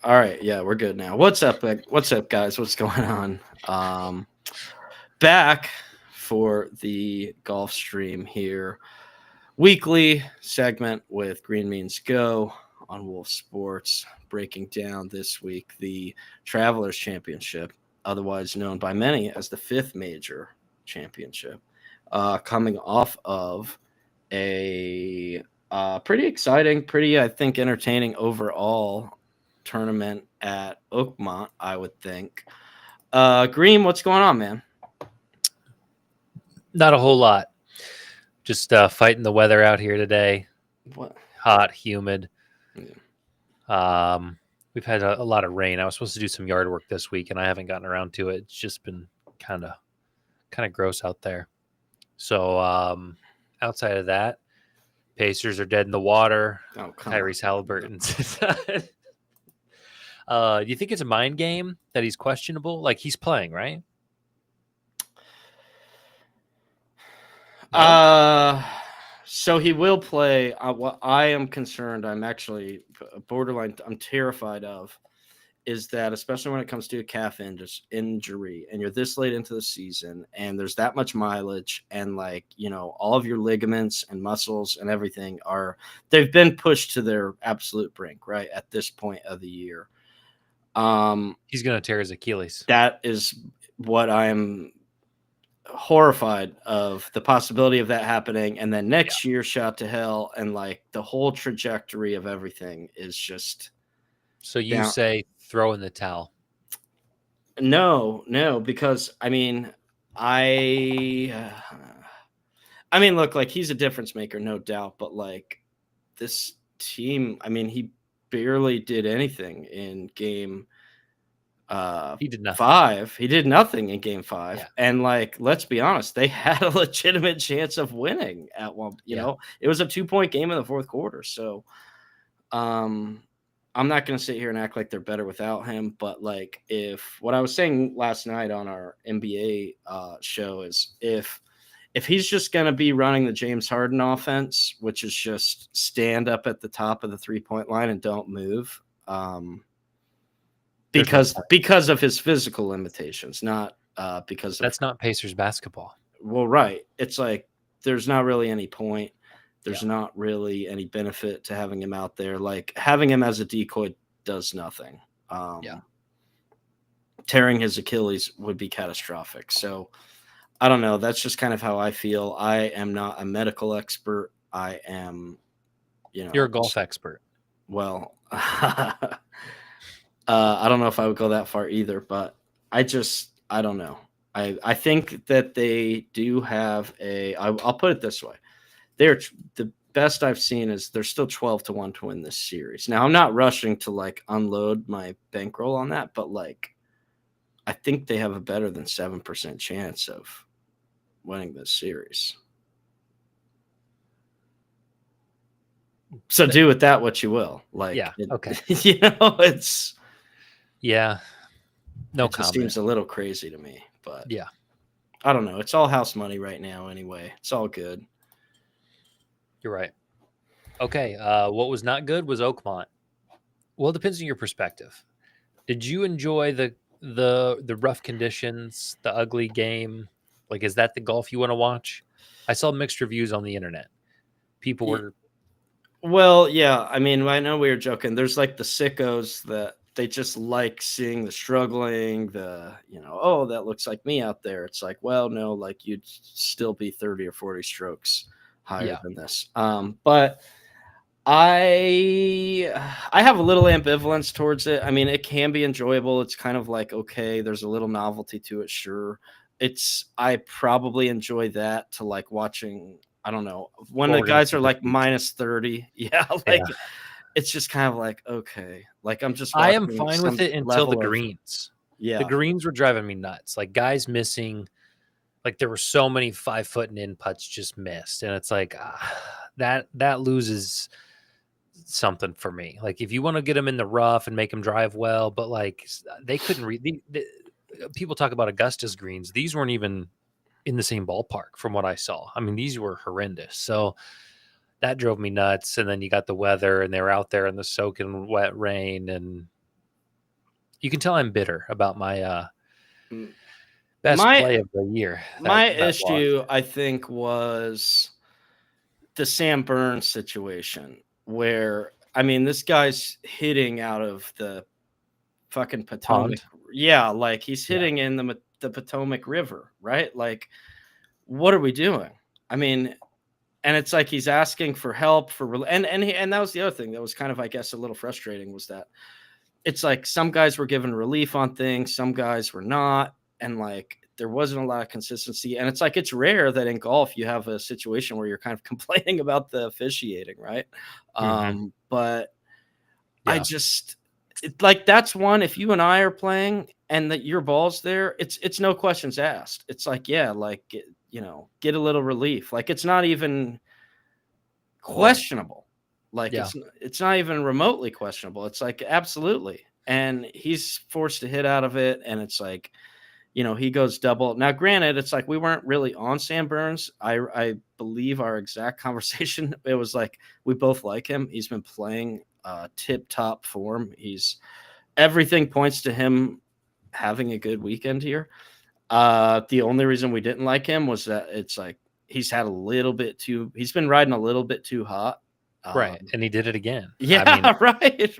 All right, yeah, we're good now. What's up, guys? What's going on? Back for the golf stream here, weekly segment with Green Means Go on Wolf Sports, breaking down this week the Travelers Championship, otherwise known by many as the fifth major championship, coming off of a pretty exciting, pretty I think entertaining overall tournament at Oakmont, I would think. Green, what's going on, man? Not a whole lot. Just fighting the weather out here today. What? Hot, humid. Yeah. We've had a lot of rain. I was supposed to do some yard work this week, and I haven't gotten around to it. It's just been kind of gross out there. So outside of that, Pacers are dead in the water. Oh, Tyrese Halliburton's. Do you think it's a mind game that he's questionable? Like, he's playing, right? No? So he will play. What I am concerned, I'm actually borderline, I'm terrified of, is that especially when it comes to a calf injury and you're this late into the season and there's that much mileage and all of your ligaments and muscles and everything they've been pushed to their absolute brink, right, at this point of the year. He's going to tear his Achilles. That is what I'm horrified of, the possibility of that happening, and then next year shot to hell, and the whole trajectory of everything is just. So you say throw in the towel? No, because I mean, look, he's a difference maker, no doubt, but this team, I mean, he barely did anything in game. He did nothing. 5. He did nothing in game 5, yeah. And let's be honest, they had a legitimate chance of winning at one. You know, it was a 2-point game in the fourth quarter. So, I'm not going to sit here and act like they're better without him. But if what I was saying last night on our NBA show is if he's just going to be running the James Harden offense, which is just stand up at the top of the 3-point line and don't move. Because of his physical limitations, not because of... That's not Pacers basketball. Well, right. It's there's not really any point. There's not really any benefit to having him out there. Having him as a decoy does nothing. Tearing his Achilles would be catastrophic. So I don't know. That's just kind of how I feel. I am not a medical expert. I am, You're a golf expert. Well, I don't know if I would go that far either, but I don't know. I think that they do have I'll put it this way. They're the best I've seen is they're still 12-1 to win this series. Now, I'm not rushing to unload my bankroll on that, but I think they have a better than 7% chance of winning this series. So do with that what you will. Okay. It's... Yeah. No it just seems a little crazy to me, but yeah. I don't know. It's all house money right now anyway. It's all good. You're right. Okay. What was not good was Oakmont. Well, it depends on your perspective. Did you enjoy the rough conditions, the ugly game? Is that the golf you want to watch? I saw mixed reviews on the internet. People were... Well, yeah. I mean, I know we were joking. There's the sickos that they just seeing the struggling, oh, that looks like me out there. It's well, no, you'd still be 30 or 40 strokes higher than this. But I have a little ambivalence towards it. I mean, it can be enjoyable. It's kind of okay, there's a little novelty to it. Sure. I probably enjoy that to watching, I don't know, when the guys are minus 30. Yeah. It's just kind of okay. I'm just... I am fine with it until the greens. The greens were driving me nuts. Guys missing. There were so many 5-foot and in putts just missed. And it's that loses something for me. If you want to get them in the rough and make them drive well, but they couldn't read. People talk about Augusta's greens. These weren't even in the same ballpark from what I saw. I mean, these were horrendous. So that drove me nuts. And then you got the weather, and they were out there in the soaking wet rain, and You can tell I'm bitter about my best play of the year. My issue, I think, was the Sam Burns situation where, I mean, this guy's hitting out of the fucking Potomac. Pond? Yeah, like he's hitting in the Potomac River, right? Like, what are we doing? I mean, and it's like he's asking for help and that was the other thing that was kind of, I guess, a little frustrating, was that it's like some guys were given relief on things, some guys were not, and like there wasn't a lot of consistency. And it's like it's rare that in golf you have a situation where you're kind of complaining about the officiating, right? But I just like that's one. If you and I are playing and that your ball's there, it's no questions asked. It's like, yeah, like get a little relief. Like it's not even questionable. Like it's not even remotely questionable. It's like absolutely. And he's forced to hit out of it, and it's like, he goes double. Now, granted, it's like we weren't really on Sam Burns. I believe our exact conversation, it was like we both like him. He's been playing tip-top form. Everything points to him having a good weekend here. The only reason we didn't like him was that it's like he's been riding a little bit too hot. Right. And he did it again. Yeah, I mean, right.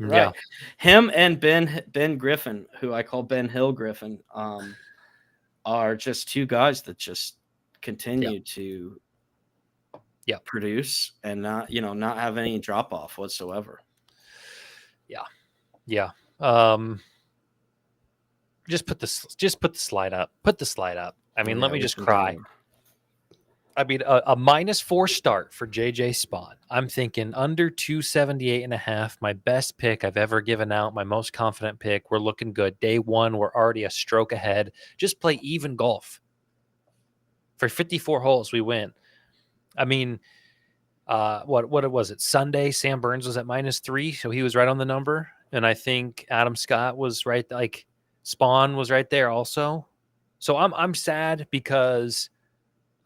Yeah. Him and Ben Griffin, who I call Ben Hill Griffin, are just two guys that just continue to produce and not have any drop off whatsoever. Yeah. Just put the slide up. Put the slide up. I mean, let me just cry. I mean, a -4 start for JJ Spawn. I'm thinking under 278.5, my best pick I've ever given out, my most confident pick. We're looking good. Day one, we're already a stroke ahead. Just play even golf. For 54 holes, we win. I mean, what was it? Sunday, Sam Burns was at -3, so he was right on the number. And I think Adam Scott was right, like Spawn was right there also. So I'm sad because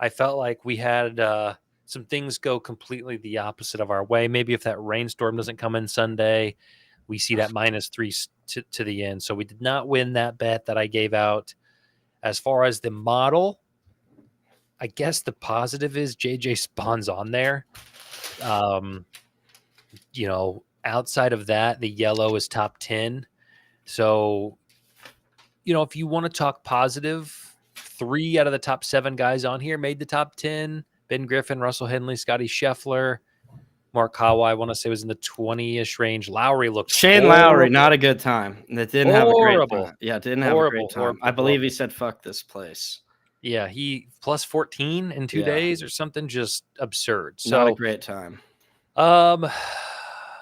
I felt like we had some things go completely the opposite of our way. Maybe if that rainstorm doesn't come in Sunday, we see that -3 to the end. So we did not win that bet that I gave out. As far as the model, I guess the positive is JJ Spawn's on there. Outside of that, the yellow is top 10. So, if you want to talk positive, 3 out of the top 7 guys on here made the top 10. Ben Griffin, Russell Henley, Scotty Scheffler, Mark Kawa, I want to say was in the 20-ish range. Lowry looked Shane horrible. Lowry, not a good time. That didn't have a great time. Yeah, didn't have a great time. I believe he said, fuck this place. Yeah, he plus 14 in 2 days or something, just absurd. So, not a great time.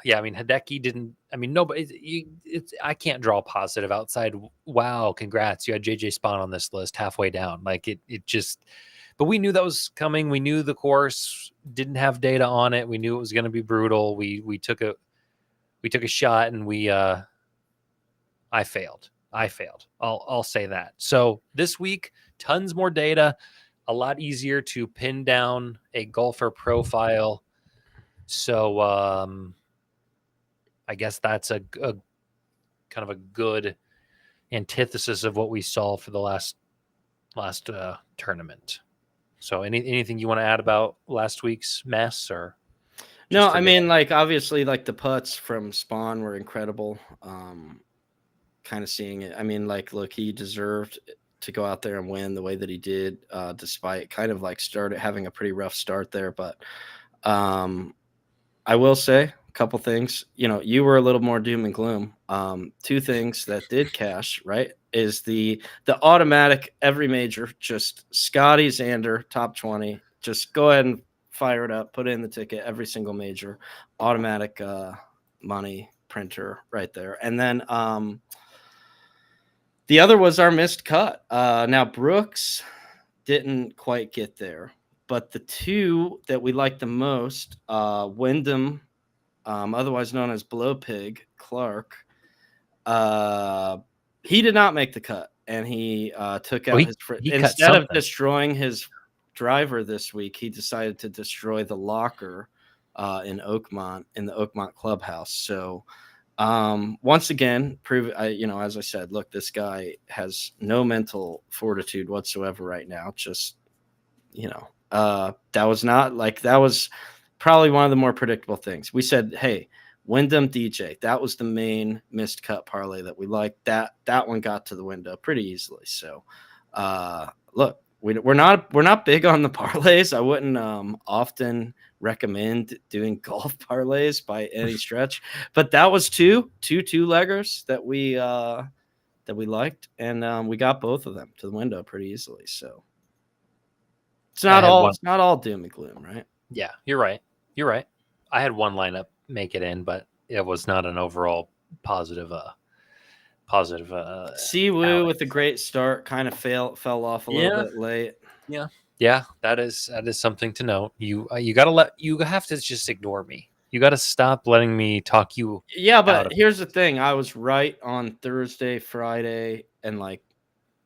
Yeah, I mean, Hideki didn't. I mean, nobody. I can't draw positive outside. Wow, congrats! You had JJ Spawn on this list halfway down. Like it just. But we knew that was coming. We knew the course didn't have data on it. We knew it was going to be brutal. We took a shot, and I failed. I'll say that. So this week, tons more data, a lot easier to pin down a golfer profile. So I guess that's a kind of a good antithesis of what we saw for the last tournament. So anything you want to add about last week's mess or? No, I mean, like obviously, like the putts from Spawn were incredible. Kind of seeing it. I mean, like, look, he deserved to go out there and win the way that he did, despite kind of like having a pretty rough start there. But I will say a couple things. You were a little more doom and gloom. 2 things that did cash, right, is the automatic every major, just Scotty Xander top 20. Just go ahead and fire it up, put in the ticket every single major, automatic money printer right there. And then the other was our missed cut. Now Brooks didn't quite get there, but the 2 that we liked the most, Wyndham, otherwise known as Blow Pig Clark, he did not make the cut, and he took out instead of destroying his driver this week, he decided to destroy the locker in Oakmont, in the Oakmont clubhouse. So Once again, as I said, look, this guy has no mental fortitude whatsoever right now. Just, that was probably one of the more predictable things. We said, hey, Wyndham DJ, that was the main missed cut parlay that we liked. That one got to the window pretty easily. So, look, we're not big on the parlays. I wouldn't often recommend doing golf parlays by any stretch, but that was two leggers that we liked, and we got both of them to the window pretty easily. So it's not all doom and gloom, right? Yeah, you're right. I had one lineup make it in, but it was not an overall positive. Siwoo with a great start kind of fell off a little bit late. Yeah, that is something to note. You have to just ignore me. You got to stop letting me talk you. Yeah, but here's the thing: I was right on Thursday, Friday, and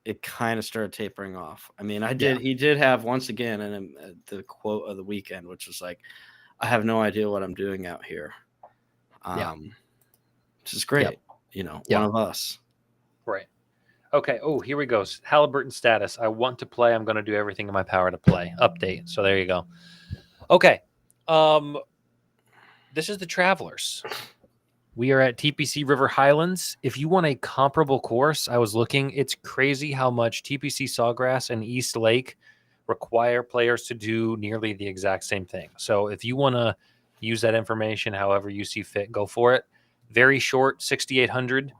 it kind of started tapering off. I mean, I did. Yeah. He did have once again, and the quote of the weekend, which was like, "I have no idea what I'm doing out here." Which is great. Yep. One of us. Right. Okay. Oh, here we go. Halliburton status. I want to play. I'm going to do everything in my power to play. Update. So there you go. Okay. This is the Travelers. We are at TPC River Highlands. If you want a comparable course, I was looking. It's crazy how much TPC Sawgrass and East Lake require players to do nearly the exact same thing. So if you want to use that information however you see fit, go for it. Very short, 6,800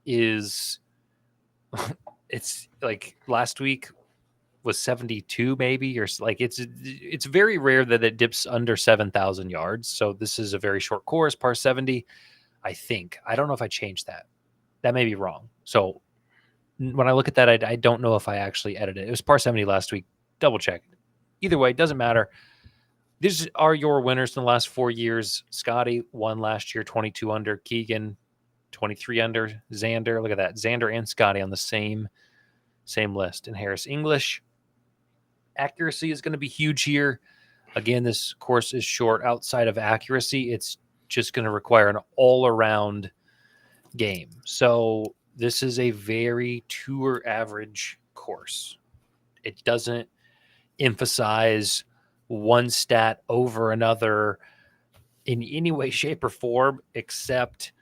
is... it's like last week was 72 maybe, or like it's very rare that it dips under 7,000 yards. So this is a very short course, par 70, I think. I don't know if I changed that. That may be wrong. So when I look at that, I don't know if I actually edited it. It was par 70 last week. Double check. Either way, it doesn't matter. These are your winners in the last 4 years. Scotty won last year, 22 under. Keegan, 23 under. Xander, look at that. Xander and Scotty on the same list. And Harris English. Accuracy is going to be huge here. Again, this course is short. Outside of accuracy, it's just going to require an all-around game. So this is a very tour average course. It doesn't emphasize one stat over another in any way, shape, or form, except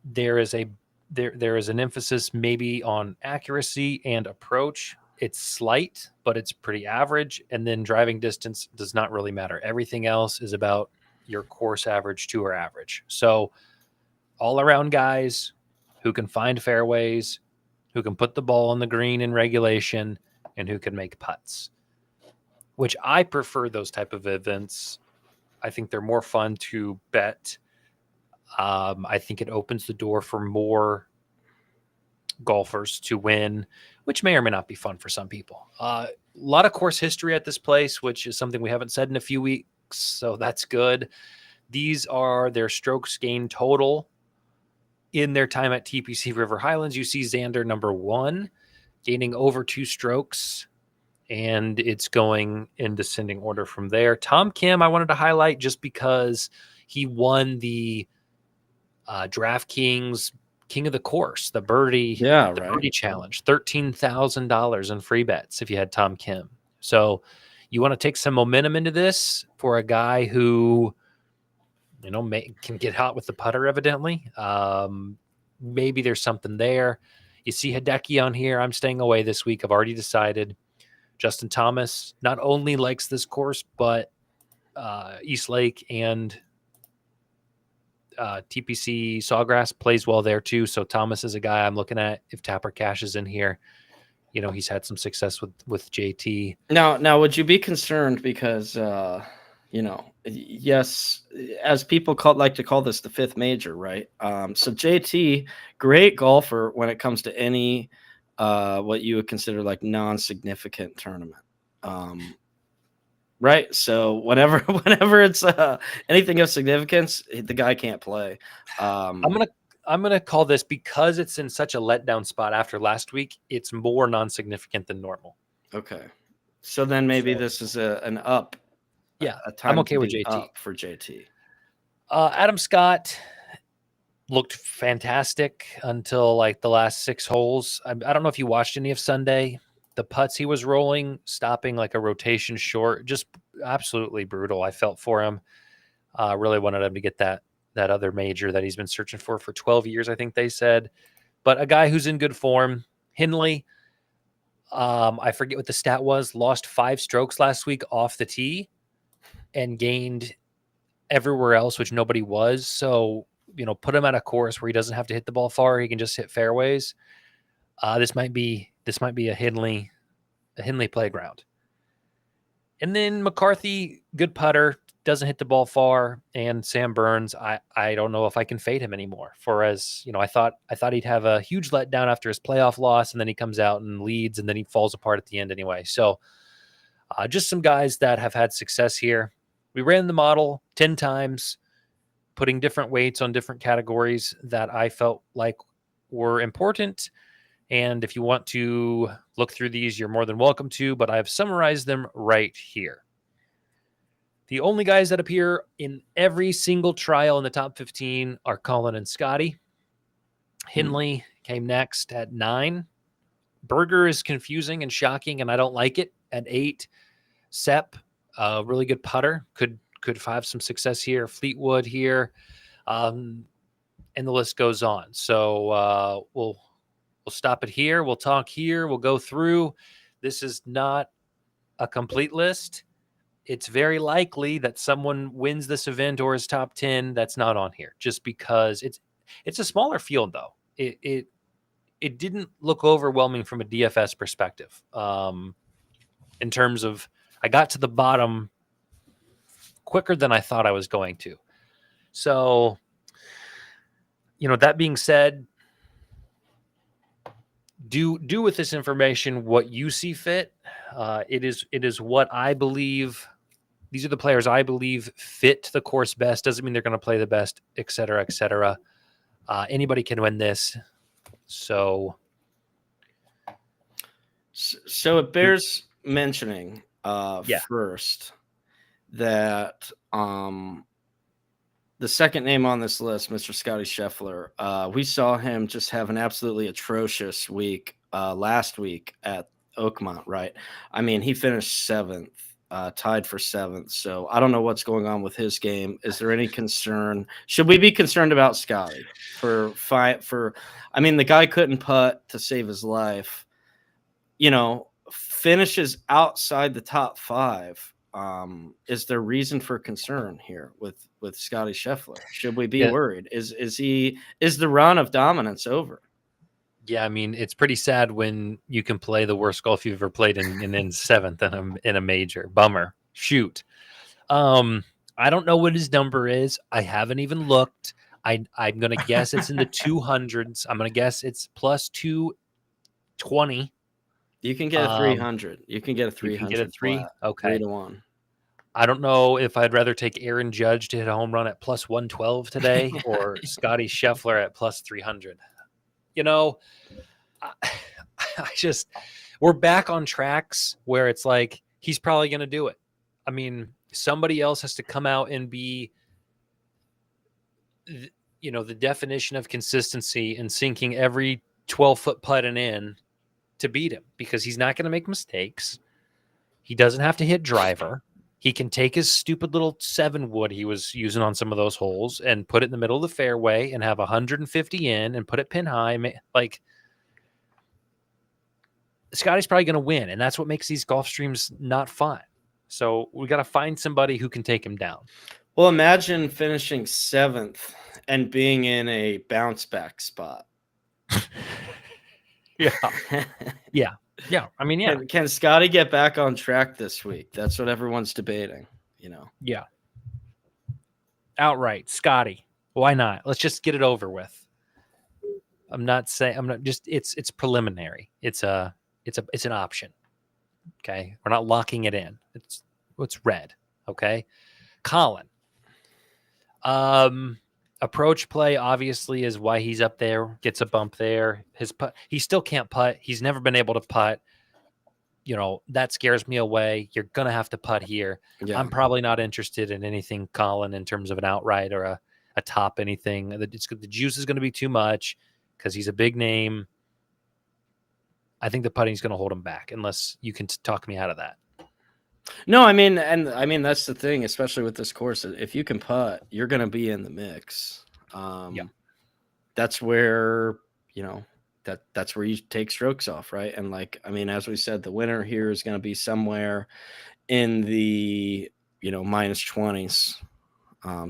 there is an emphasis maybe on accuracy and approach. It's slight, but it's pretty average. And then driving distance does not really matter. Everything else is about your course average, tour average. So all around guys who can find fairways, who can put the ball on the green in regulation, and who can make putts, which I prefer those type of events. I think they're more fun to bet. I think it opens the door for more golfers to win, which may or may not be fun for some people. A lot of course history at this place, which is something we haven't said in a few weeks, so that's good. These are their strokes gained total in their time at TPC River Highlands. You see Xander number 1 gaining over 2 strokes, and it's going in descending order from there. Tom Kim, I wanted to highlight just because he won the DraftKings King of the Course, the birdie challenge, $13,000 in free bets if you had Tom Kim. So you want to take some momentum into this for a guy who, can get hot with the putter, evidently. Maybe there's something there. You see Hideki on here. I'm staying away this week. I've already decided. Justin Thomas not only likes this course, but East Lake and TPC Sawgrass plays well there too. So Thomas is a guy I'm looking at. If Tapper Cash is in here, he's had some success with JT. Now, would you be concerned because, yes, as people like to call this the 5th major, right? So JT, great golfer when it comes to any what you would consider like non-significant tournament. Right. So whenever it's anything of significance, the guy can't play. I'm gonna call this, because it's in such a letdown spot after last week, it's more non-significant than normal. Okay. So then maybe this is an up. Yeah. I'm okay with JT. Up for JT. Adam Scott, looked fantastic until like the last 6 holes. I don't know if you watched any of Sunday. The putts he was rolling, stopping like a rotation short, just absolutely brutal. I felt for him. Really wanted him to get that other major that he's been searching for 12 years, I think they said. But a guy who's in good form, Hindley, I forget what the stat was, lost 5 strokes last week off the tee and gained everywhere else, which nobody was. So, put him at a course where he doesn't have to hit the ball far. He can just hit fairways. This might be a Hindley playground. And then McCarthy, good putter, doesn't hit the ball far, and Sam Burns, I don't know if I can fade him anymore. I thought he'd have a huge letdown after his playoff loss, and then he comes out and leads, and then he falls apart at the end anyway. So just some guys that have had success here. We ran the model 10 times, putting different weights on different categories that I felt like were important. And if you want to look through these, you're more than welcome to, but I've summarized them right here. The only guys that appear in every single trial in the top 15 are Colin and Scotty. Hindley came next at 9. Berger is confusing and shocking, and I don't like it at 8. Sepp, a really good putter, could have some success here. Fleetwood here, and the list goes on. So we'll stop it here. We'll talk here. We'll go through. This is not a complete list. It's very likely that someone wins this event or is top 10 that's not on here, just because it's a smaller field, though. It didn't look overwhelming from a DFS perspective. In terms of, I got to the bottom quicker than I thought I was going to. So, that being said, do with this information what you see fit. It is what I believe. These are the players I believe fit the course best. Doesn't mean they're going to play the best, et cetera, et cetera. Anybody can win this. So it bears mentioning first that the second name on this list, Mr. Scotty Scheffler, we saw him just have an absolutely atrocious week last week at Oakmont, right? I mean, he finished 7th, tied for 7th. So I don't know what's going on with his game. Is there any concern? Should we be concerned about Scotty I mean, the guy couldn't putt to save his life, finishes outside the top 5. Is there reason for concern here with Scotty Scheffler? Should we be worried? Is the run of dominance over? Yeah, I mean, it's pretty sad when you can play the worst golf you've ever played and then 7th in a major. Bummer. Shoot. I don't know what his number is. I haven't even looked. I'm gonna guess it's in the 200s. I'm gonna guess it's plus 220. You can get a 300. You can get a 300. You can get a 3. Okay. 3-1. I don't know if I'd rather take Aaron Judge to hit a home run at plus 112 today or Scotty Scheffler at plus 300. We're back on tracks where it's like, he's probably going to do it. I mean, somebody else has to come out and be, the definition of consistency and sinking every 12-foot putt and in to beat him, because he's not going to make mistakes. He doesn't have to hit driver. He can take his stupid little 7-wood he was using on some of those holes and put it in the middle of the fairway and have 150 in and put it pin high. Like, Scotty's probably going to win, and that's what makes these golf streams not fun. So we got to find somebody who can take him down. Well, imagine finishing 7th and being in a bounce back spot. Yeah. Yeah. I mean, yeah. Can Scotty get back on track this week? That's what everyone's debating, Yeah. Outright, Scotty. Why not? Let's just get it over with. It's preliminary. It's an option. Okay. We're not locking it in. It's red. Okay. Colin. Approach play obviously is why he's up there, gets a bump there. His putt, he still can't putt. He's never been able to putt. That scares me away. You're going to have to putt here. Yeah. I'm probably not interested in anything, Colin, in terms of an outright or atop anything. The juice is going to be too much because he's a big name. I think the putting is going to hold him back unless you can talk me out of that. No, I mean that's the thing, especially with this course. If you can putt, you're going to be in the mix. That's where that's where you take strokes off, right? And as we said, the winner here is going to be somewhere in the minus 20s,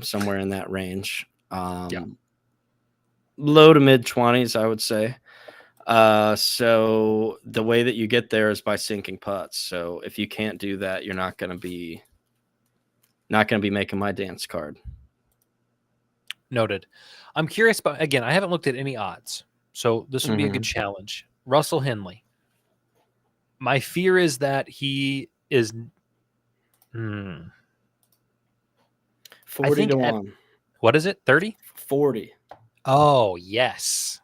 somewhere in that range. Low to mid 20s, I would say. So the way that you get there is by sinking putts. So if you can't do that, you're not going to be making my dance card. Noted. I'm curious about, again, I haven't looked at any odds, so this would be a good challenge. Russell Henley. My fear is that he is 40 to 1. What is it? 30? 40. Oh, yes.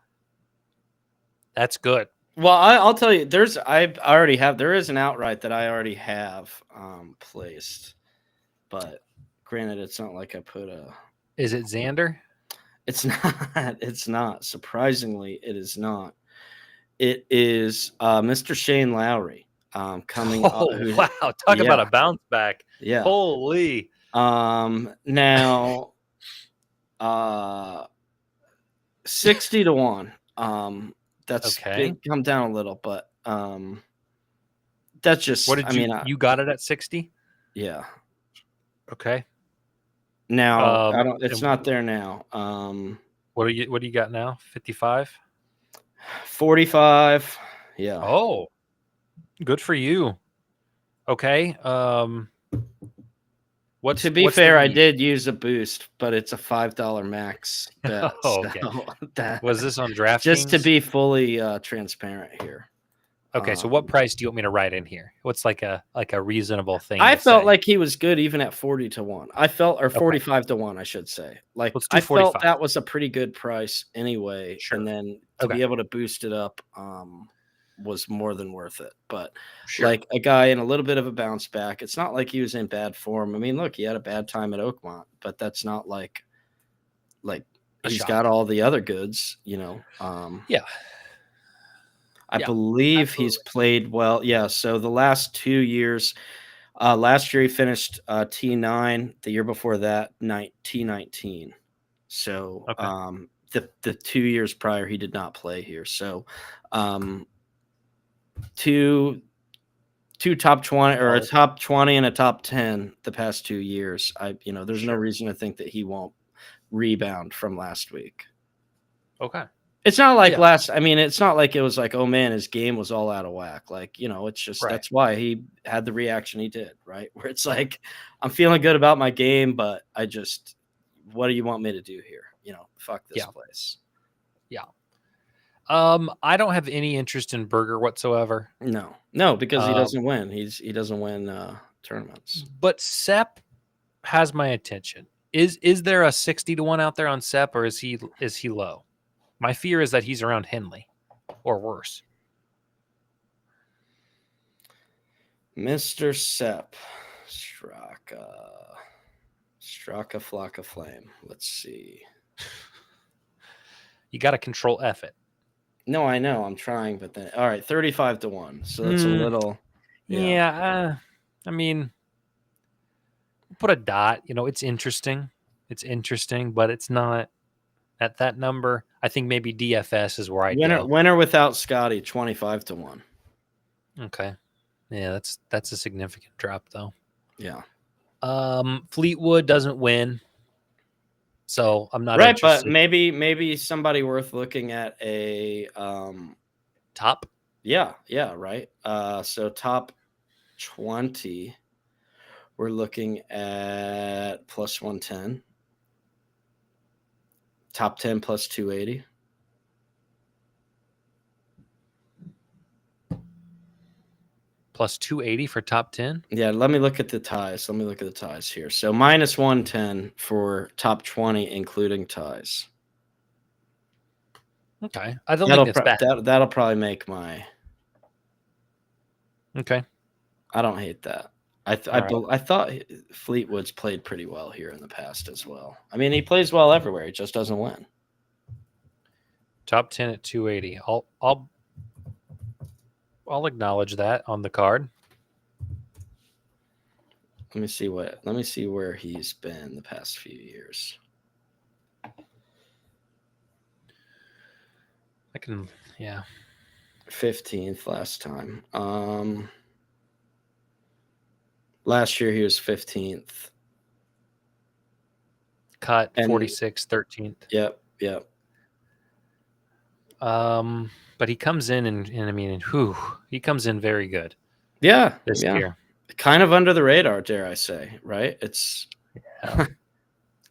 That's good. Well, I'll tell you, there is an outright that I already have placed, but granted, it's not like I put a. Is it Xander? It's not. It's not. Surprisingly, it is not. It is Mr. Shane Lowry coming. Wow! Talk about a bounce back. Yeah. Holy. Now, 60 to 1. That's okay. Come down a little, but that's just. What did you got it at 60? Yeah. Okay. Now I don't. It's not there now. What do you got now? 55. 45. Yeah. Oh, good for you. Okay. To be fair, I did use a boost, but it's a $5 max bet. Okay. Was this on DraftKings? Just to be fully transparent here. Okay, so what price do you want me to write in here? What's like a reasonable thing? I felt like he was good even at 40 to 1. 45 to 1, I should say. I felt that was a pretty good price anyway. Sure. And then to be able to boost it up was more than worth it. But like a guy in a little bit of a bounce back, it's not like he was in bad form. I mean, look, he had a bad time at Oakmont, but that's not like he's got all the other goods, Yeah. I believe he's played well. Yeah. So the last 2 years, last year he finished T9. The year before that, T19. So the 2 years prior, he did not play here. So two top 20 or a top 20 and a top 10 the past 2 years. There's no reason to think that he won't rebound from last week. Okay. It's not like it's not like it was like, oh man, his game was all out of whack. It's just that's why he had the reaction he did, right? Where it's like, I'm feeling good about my game, but what do you want me to do here? Fuck this place. Yeah. I don't have any interest in Berger whatsoever. No, because he doesn't win. He doesn't win tournaments. But Sepp has my attention. Is there a 60 to 1 out there on Sepp, or is he low? My fear is that he's around Henley or worse. Mr. Sepp, Straka Flocka Flame. Let's see. You got to control F it. No, I know. I'm trying, but then all right, 35 to 1. So that's a little. Yeah. I mean, put a dot. It's interesting. But it's not at that number. I think maybe DFS is where I go. Winner without Scotty, 25 to 1. Okay. Yeah, that's a significant drop though. Yeah. Fleetwood doesn't win. So I'm not interested. But maybe somebody worth looking at a top. Yeah, right. So top 20, we're looking at plus 110. Top 10 plus 280. Plus 280 for top 10? Yeah, let me look at the ties. Here. So minus 110 for top 20, including ties. Okay. I don't think that's bad. That'll probably make my... Okay. I don't hate that. I thought Fleetwood's played pretty well here in the past as well. I mean, he plays well everywhere. He just doesn't win. Top 10 at 280. I'll acknowledge that on the card. Let me see where he's been the past few years. I can, yeah. 15th last time. Last year he was 15th. Cut 46, 13th. Yep. But he comes in and I mean, he comes in very good. Yeah. This year. Kind of under the radar, dare I say, right? It's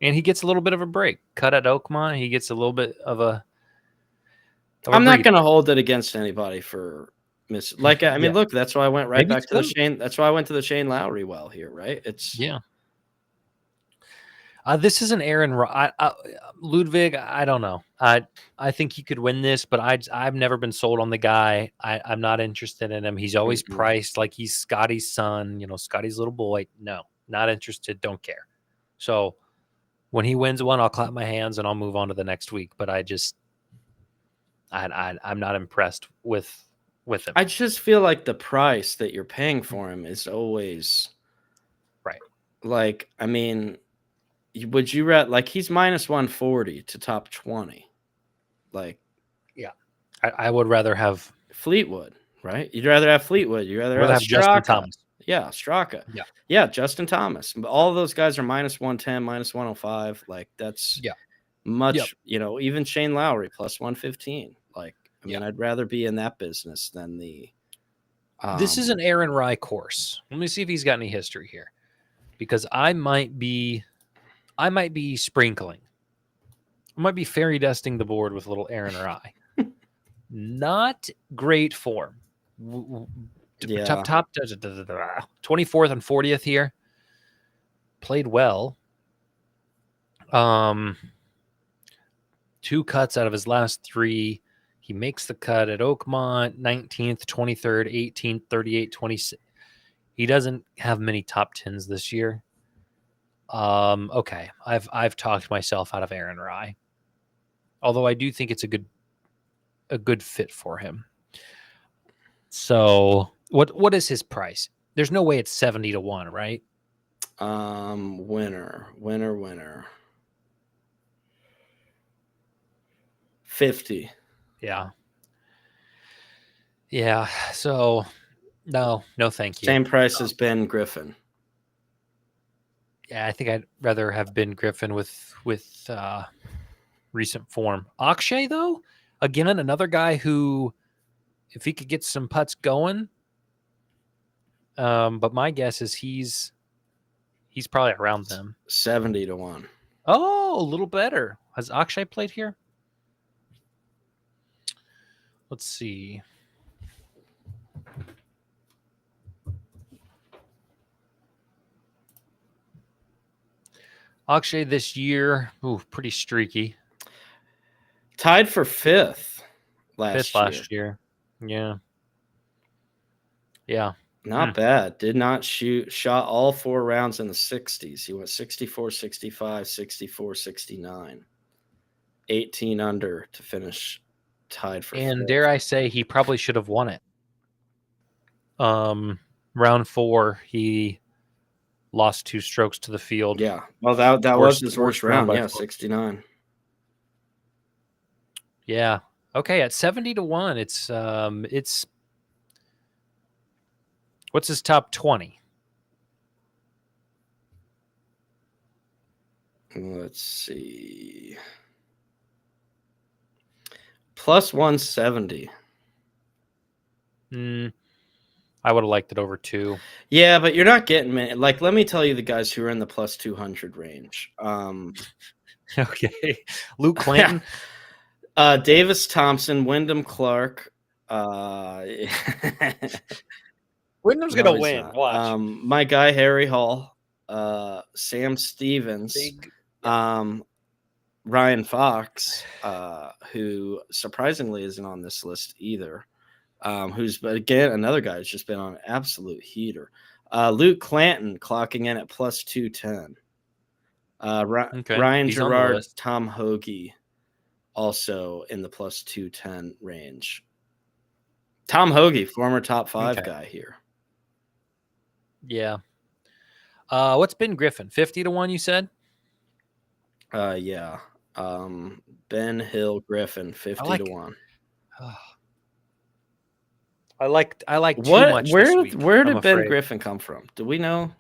and he gets a little bit of a break. Cut at Oakmont, he gets a little bit of a I'm not going to hold it against anybody for look, that's why I went right back to the Shane. That's why I went to the Shane Lowry well here, right? This is an Aaron Ludwig. I don't know. I think he could win this, but I've never been sold on the guy. I'm not interested in him. He's always priced like he's Scotty's son, Scotty's little boy. No, not interested. Don't care. So when he wins one, I'll clap my hands and I'll move on to the next week. But I'm not impressed with him. I just feel like the price that you're paying for him is always right. Like, I mean, would you rather, like, he's minus 140 to top 20? Like, yeah, I would rather have Fleetwood, right? You'd rather have Fleetwood. You'd rather have Justin Thomas. Yeah, Straka. Yeah, Justin Thomas. All of those guys are minus 110, minus 105. Like, that's much, even Shane Lowry plus 115. Like, I mean, I'd rather be in that business than the. This is an Aaron Rye course. Let me see if he's got any history here, because I might be sprinkling. I might be fairy dusting the board with a little Aaron Rye. Not great form. Top 24th and 40th here. Played well. 2 cuts out of his last 3. He makes the cut at Oakmont, 19th, 23rd, 18th, 38th, 26th. He doesn't have many top 10s this year. Okay, I've talked myself out of Aaron Rye, although I do think it's a good fit for him. So what is his price? There's no way it's 70 to 1, right? Winner. 50. Yeah. So no, thank you. Same price as Ben Griffin. Yeah, I think I'd rather have Ben Griffin with recent form. Akshay, though, again, another guy who, if he could get some putts going, but my guess is he's probably around them. 70 to 1. Oh, a little better. Has Akshay played here? Let's see. Akshay this year, pretty streaky. Tied for 5th last year. Yeah. Not bad. Did not shot all 4 rounds in the 60s. He went 64, 65, 64, 69. 18 under to finish tied for 5th. Dare I say, he probably should have won it. Round 4, he lost 2 strokes to the field. Yeah. Well, that was his worst round. Yeah, 69. Yeah. Okay, at 70 to 1, it's what's his top 20? Let's see. Plus 170. I would have liked it over 2. Yeah, but you're not getting many. Like, let me tell you the guys who are in the plus 200 range. Okay. Luke Clinton. Davis Thompson, Wyndham Clark. Wyndham's going to win. Watch. My guy, Harry Hall. Sam Stevens. Ryan Fox, who surprisingly isn't on this list either. Who's, again, another guy who's just been on an absolute heater. Luke Clanton clocking in at plus 210. Ryan Gerard, Tom Hoagie also in the plus 210 range. Tom Hoagie, former top 5 guy here. Yeah. What's Ben Griffin? 50 to 1, you said? Yeah. Ben Hill Griffin, 50 to 1. I like too much this week. Where did Ben Griffin come from? Do we know?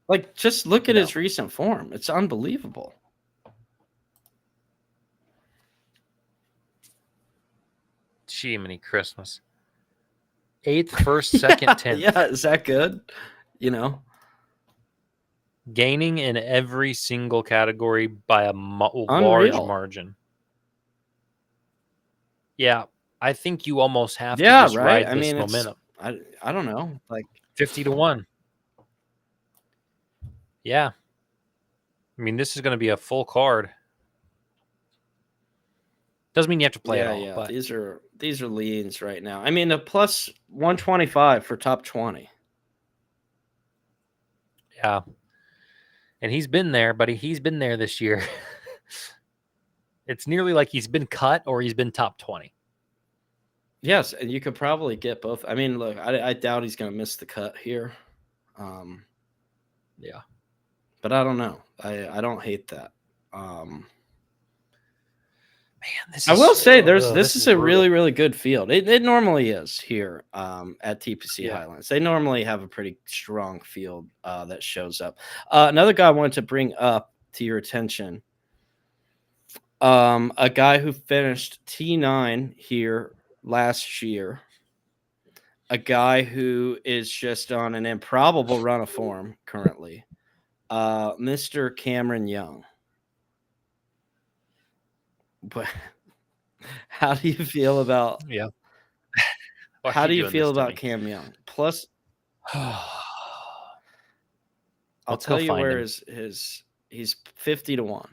Like, just look at his recent form. It's unbelievable. Jiminy Christmas. 8th, 1st, 2nd, 10th. Yeah, is that good? You know? Gaining in every single category by a large margin. Yeah, I think you almost have to just ride this momentum. I don't know. Like 50 to 1. Yeah. I mean, this is going to be a full card. Doesn't mean you have to play it all. Yeah, but these are leans right now. I mean, a plus 125 for top 20. Yeah. And he's been there, buddy. He's been there this year. It's nearly like he's been cut or he's been top 20. Yes, and you could probably get both. I mean, look, I doubt he's going to miss the cut here. Yeah. But I don't know. I don't hate that. Man, I will say this is a really, really good field. It normally is here at TPC Highlands. They normally have a pretty strong field that shows up. Another guy I wanted to bring up to your attention, a guy who finished T9 here last year, a guy who is just on an improbable run of form currently, Mr. Cameron Young. But how do you feel about how do you feel about Cam Young? Plus, I'll tell you where he's 50 to 1.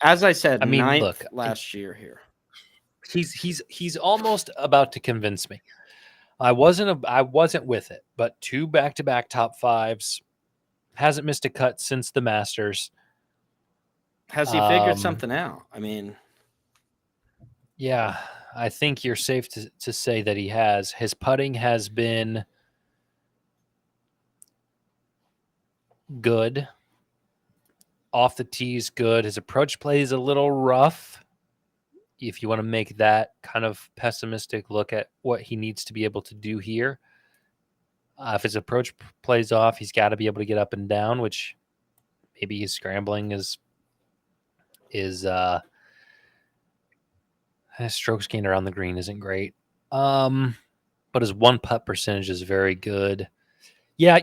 As I said, ninth last year here. He's almost about to convince me. I wasn't with it, but 2 back-to-back top 5s, hasn't missed a cut since the Masters. Has he figured something out? I mean, yeah, I think you're safe to say that he has. His putting has been good. Off the tee's good. His approach play is a little rough. If you want to make that kind of pessimistic look at what he needs to be able to do here, if his approach plays off, he's got to be able to get up and down, which maybe his scrambling is his strokes gained around the green isn't great. But his 1-putt percentage is very good. Yeah,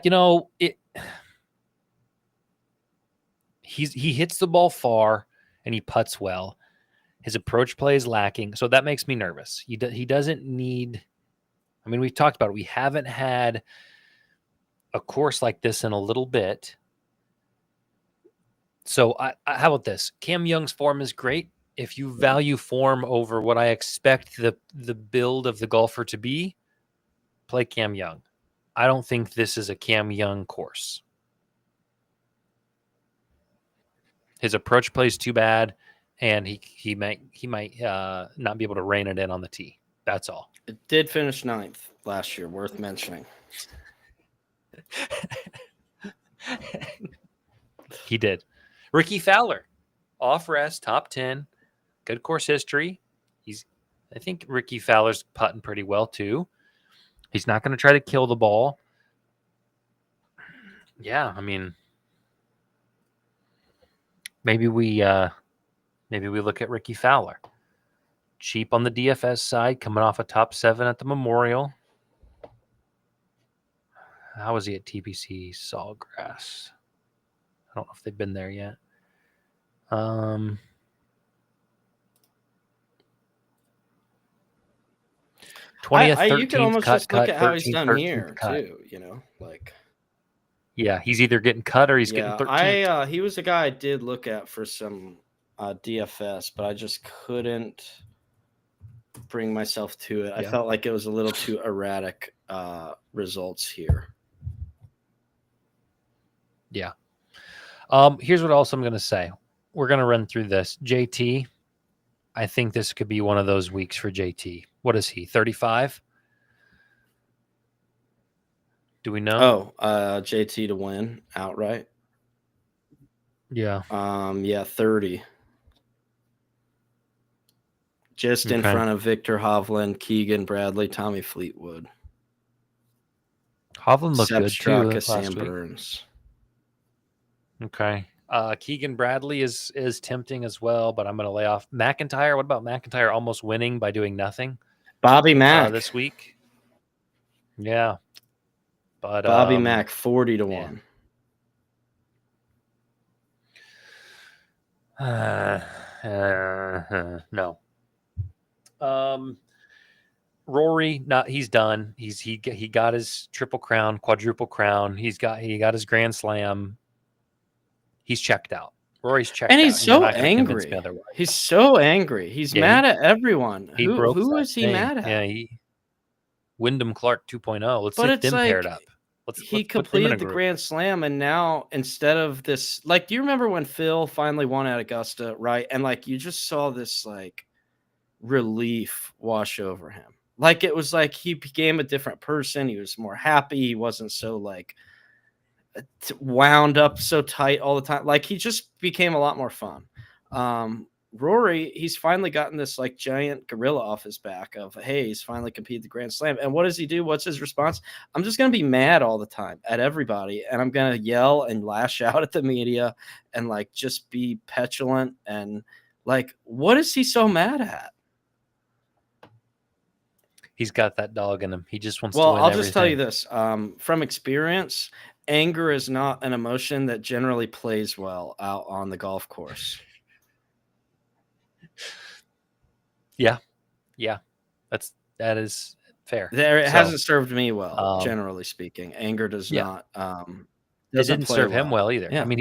he hits the ball far and he putts well. His approach play is lacking, so that makes me nervous. He doesn't need. I mean, we've talked about it. We haven't had a course like this in a little bit. So how about this? Cam Young's form is great. If you value form over what I expect the build of the golfer to be, play Cam Young. I don't think this is a Cam Young course. His approach play is too bad, and he might not be able to rein it in on the tee. That's all. It did finish 9th last year, worth mentioning. He did. Ricky Fowler, off rest, top 10, good course history. I think Ricky Fowler's putting pretty well too. He's not going to try to kill the ball. Yeah, I mean, maybe we look at Ricky Fowler. Cheap on the DFS side, coming off a top 7 at the Memorial. How was he at TPC Sawgrass? I don't know if they've been there yet. 20th, 13th you can almost cut, just look at how he's 13th, done here cut. too. Yeah, he's either getting cut or he's getting 13th. He was a guy I did look at for some DFS, but I just couldn't bring myself to it. Yeah. I felt like it was a little too erratic results here. Yeah. Here's what else I'm going to say. We're going to run through this. JT, I think this could be one of those weeks for JT. What is he, 35? Do we know? JT to win outright. Yeah. 30. Just in front of Victor Hovland, Keegan Bradley, Tommy Fleetwood. Hovland looked good too last Sam week. Burns. Okay. Keegan Bradley is tempting as well, but I'm going to lay off McIntyre. What about McIntyre almost winning by doing nothing? Bobby Mack this week. Yeah. But Bobby Mack 40 to 1. No. Rory, he's done. He got his triple crown, quadruple crown. He got his Grand Slam. He's checked out. Rory's checked out. And he's so angry. He's so angry. He's mad at everyone. Who is he mad at? Yeah, Wyndham Clark 2.0. Let's get them paired up. He completed the Grand Slam, and now instead of this, like, do you remember when Phil finally won at Augusta, right? And like you just saw this like relief wash over him. Like it was like he became a different person. He was more happy. He wasn't so like wound up so tight all the time. Like he just became a lot more fun. Rory, he's finally gotten this like giant gorilla off his back of, hey, he's finally competed the Grand Slam. And what does he do? What's his response? I'm just going to be mad all the time at everybody. And I'm going to yell and lash out at the media and like just be petulant. And like, what is he so mad at? He's got that dog in him. He just wants to win I'll just tell you this. From experience, anger is not an emotion that generally plays well out on the golf course. Yeah. That is fair. It hasn't served me well, generally speaking. Anger does not. It didn't serve him well either. Yeah. I mean,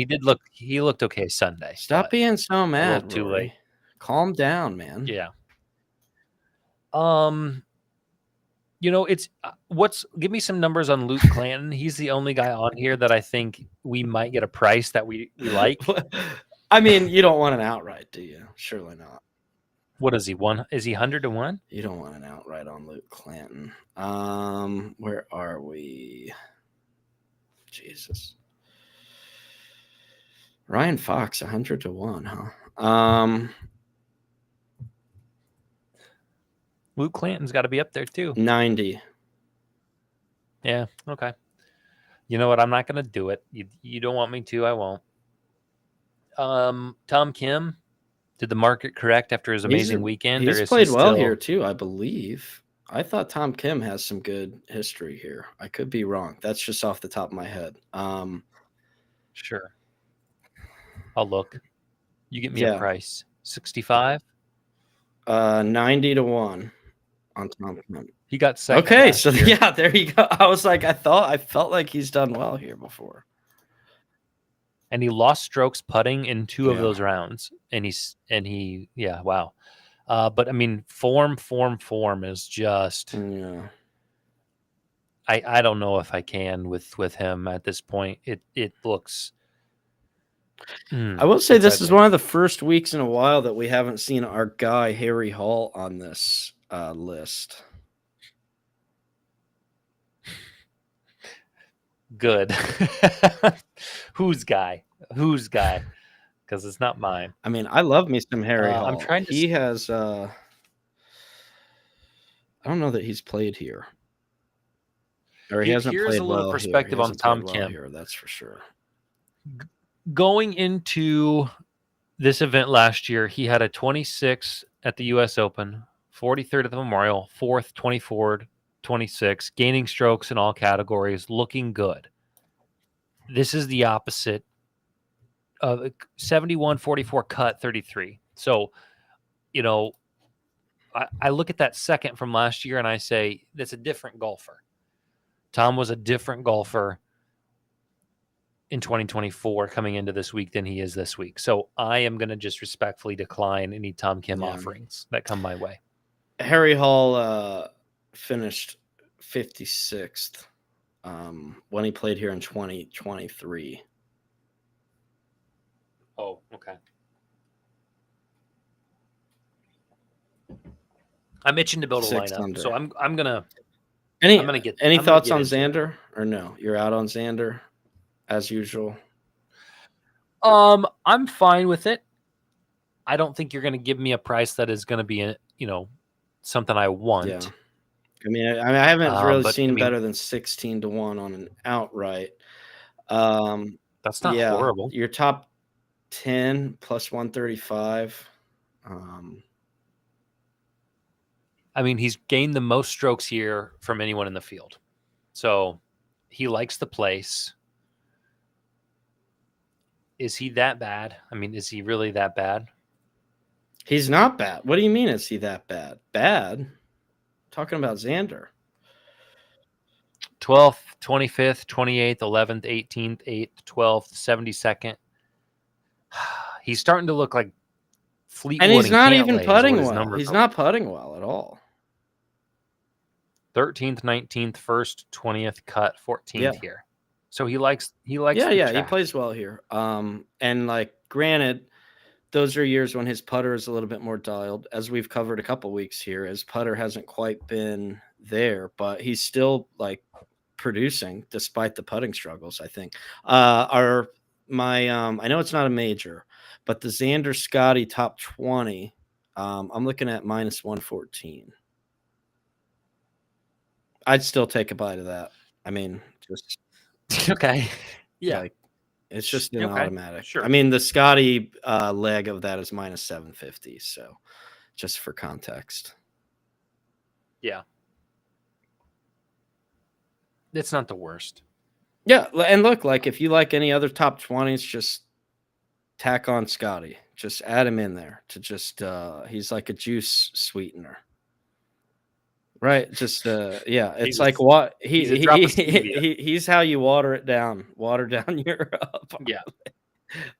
he looked okay Sunday. Stop being so mad. Too late. Calm down, man. Yeah. It's give me some numbers on Luke Clanton. He's the only guy on here that I think we might get a price that we like. I mean, you don't want an outright, do you? Surely not. What is he? Is he 100 to 1? You don't want an outright on Luke Clanton. Where are we? Jesus. Ryan Fox, 100 to 1, huh? Luke Clanton's got to be up there too. 90. Yeah. Okay. You know what? I'm not going to do it. You don't want me to. I won't. Tom Kim, did the market correct after his amazing weekend? He's played well here too, I believe. I thought Tom Kim has some good history here. I could be wrong. That's just off the top of my head. Sure. I'll look. You get me a price. 65? 90 to 1. On Tom Kim. He got second. Okay, so yeah, there you go. I was like, I felt like he's done well here before. And he lost strokes putting in 2 of those rounds. And he wow. But I mean, form is just I don't know if I can with him at this point. It looks I will say this is one of the first weeks in a while that we haven't seen our guy Harry Hall on this list. Good. Whose guy? Because it's not mine. I mean, I love me some Harry Hall. I'm trying to. He has. I don't know that he's played here, or he hasn't played well. Here's a little perspective on Tom Kim. Here, that's for sure. Going into this event last year, he had a 26 at the U.S. Open, 43rd at the Memorial, 4th, 24th, 26, gaining strokes in all categories, looking good. This is the opposite of 71, 44 cut, 33. So, I look at that second from last year and I say, that's a different golfer. Tom was a different golfer in 2024 coming into this week than he is this week. So I am going to just respectfully decline any Tom Kim offerings that come my way. Harry Hall finished 56th when he played here in 2023. Oh, okay. I'm itching to build a lineup, under. So I'm gonna get. Any thoughts on Xander or no? You're out on Xander as usual. I'm fine with it. I don't think you're going to give me a price that is going to be, something I want. Yeah. I mean, I haven't really seen better than 16-1 on an outright. That's not horrible. Your top 10 plus 135. I mean, he's gained the most strokes here from anyone in the field. So he likes the place. Is he that bad? I mean, is he really that bad? He's not bad. What do you mean, is he that bad? Bad? Talking about Xander. 12th, 25th, 28th, 11th, 18th, 8th, 12th, 72nd. He's starting to look like Fleetwood. And he's not even putting well. He's not putting well at all. 13th, 19th, 1st, 20th, cut, 14th here. So he likes. Yeah, he plays well here. And like, granted, those are years when his putter is a little bit more dialed, as we've covered a couple weeks here. His putter hasn't quite been there, but he's still like producing despite the putting struggles. I think. I know it's not a major, but the Xander Scotty top 20, I'm looking at minus 114. I'd still take a bite of that. I mean, just okay. Yeah. Like, it's just an automatic. Sure. I mean, the Scotty leg of that is minus 750. So just for context. Yeah. It's not the worst. Yeah. And look, like, if you like any other top 20s, just tack on Scotty. Just add him in there to just, he's like a juice sweetener. Right. Just, it's like what he's how you water down your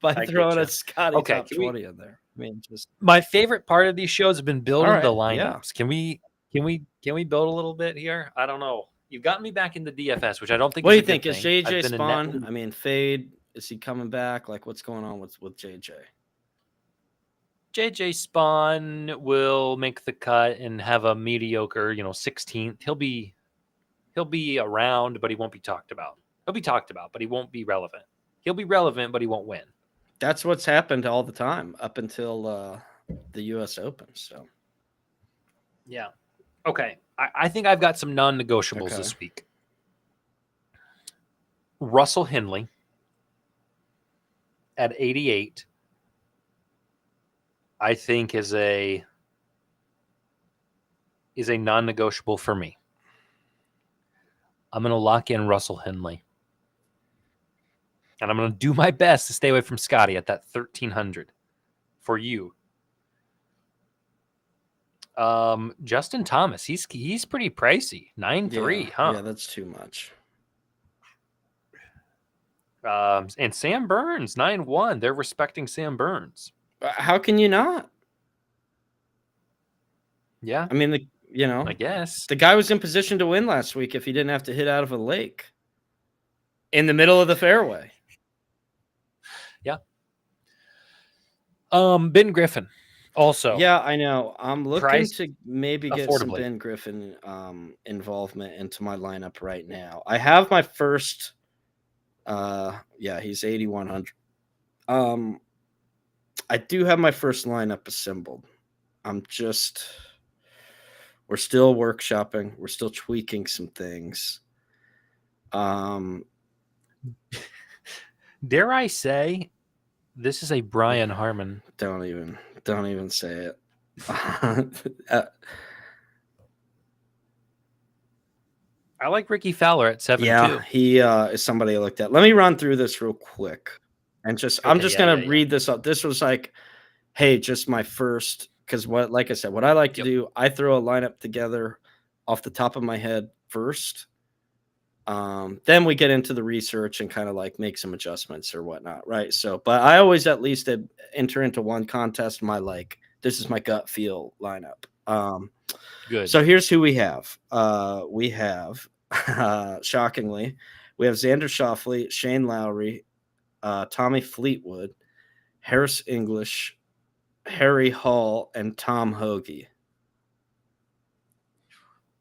by throwing a Scotty top 20 in there. I mean, just my favorite part of these shows have been building the lineups. Yeah. Can we build a little bit here? I don't know. You've gotten me back into DFS, which I don't think. What do you think? Is JJ Spawn? I mean, fade. Is he coming back? Like, what's going on with JJ? JJ Spawn will make the cut and have a mediocre, 16th. He'll be around, but he won't be talked about. He'll be talked about, but he won't be relevant. He'll be relevant, but he won't win. That's what's happened all the time up until the U.S. Open. So, yeah. Okay. I think I've got some non-negotiables this week. Russell Henley at 88. I think is a non-negotiable for me. I'm going to lock in Russell Henley. And I'm going to do my best to stay away from Scotty at that 1,300 for you. Justin Thomas, he's pretty pricey. 9.3, huh? Yeah, that's too much. And Sam Burns, 9.1. They're respecting Sam Burns. How can you not? Yeah. I mean, I guess. The guy was in position to win last week if he didn't have to hit out of a lake in the middle of the fairway. Yeah. Ben Griffin also. Yeah, I know. I'm looking to maybe get some Ben Griffin involvement into my lineup right now. I have my first he's 8,100. I do have my first lineup assembled. We're still workshopping. We're still tweaking some things. Dare I say, this is a Brian Harmon. Don't even say it. I like Ricky Fowler at 7-2. Yeah, he is somebody I looked at. Let me run through this real quick. And I'm just going to read this up. This was like, hey, just my first, because like I said, what I like to do, I throw a lineup together off the top of my head first. Then we get into the research and kind of like make some adjustments or whatnot, right? So, but I always at least enter into one contest my like this is my gut feel lineup. Good. So here's who we have. We have shockingly, we have Xander Schauffele, Shane Lowry, Tommy Fleetwood, Harris English, Harry Hall, and Tom Hoagie.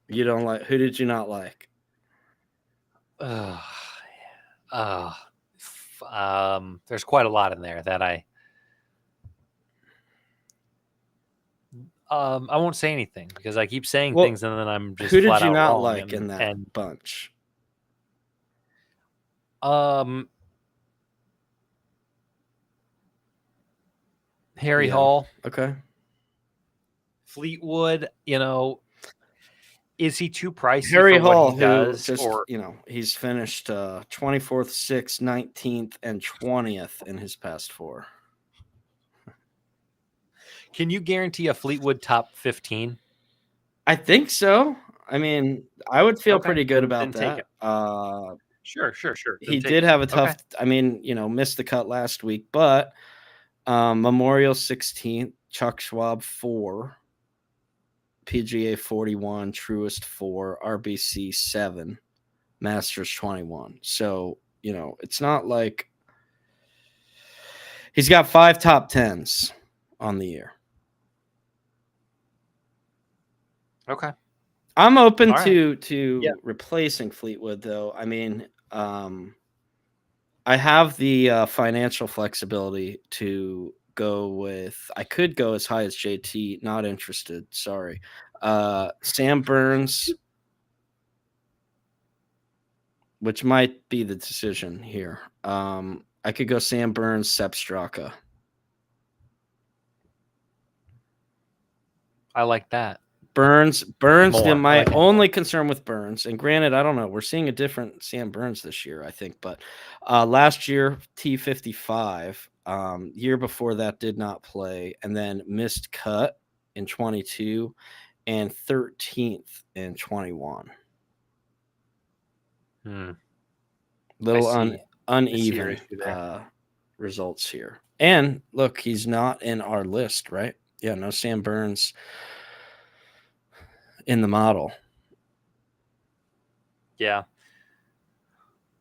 You don't like? Who did you not like? There's quite a lot in there that I won't say anything because I keep saying things and then I'm just who did flat you out not wrong like in that bunch? Harry Hall. Okay. Fleetwood, is he too pricey Harry for Hall, what he does? who just, he's finished 24th, 6th, 19th, and 20th in his past 4. Can you guarantee a Fleetwood top 15? I think so. I mean, I would feel pretty good about then that. Sure. He did have a tough, missed the cut last week, but Memorial 16th, Chuck Schwab 4, PGA 41, Truist 4, RBC 7, Masters 21. So, it's not like he's got 5 top 10s on the year. Okay. I'm open to replacing Fleetwood, though. I mean, I have the financial flexibility to go with. I could go as high as JT. Not interested. Sorry. Sam Burns, which might be the decision here. I could go Sam Burns, Sepp Straka. I like that. Burns. My only concern with Burns, and granted, I don't know. We're seeing a different Sam Burns this year, I think. But last year, T55. Year before that, did not play, and then missed cut in 22, and 13th in 21. Little uneven results here. And look, he's not in our list, right? Yeah, no Sam Burns in the model. Yeah.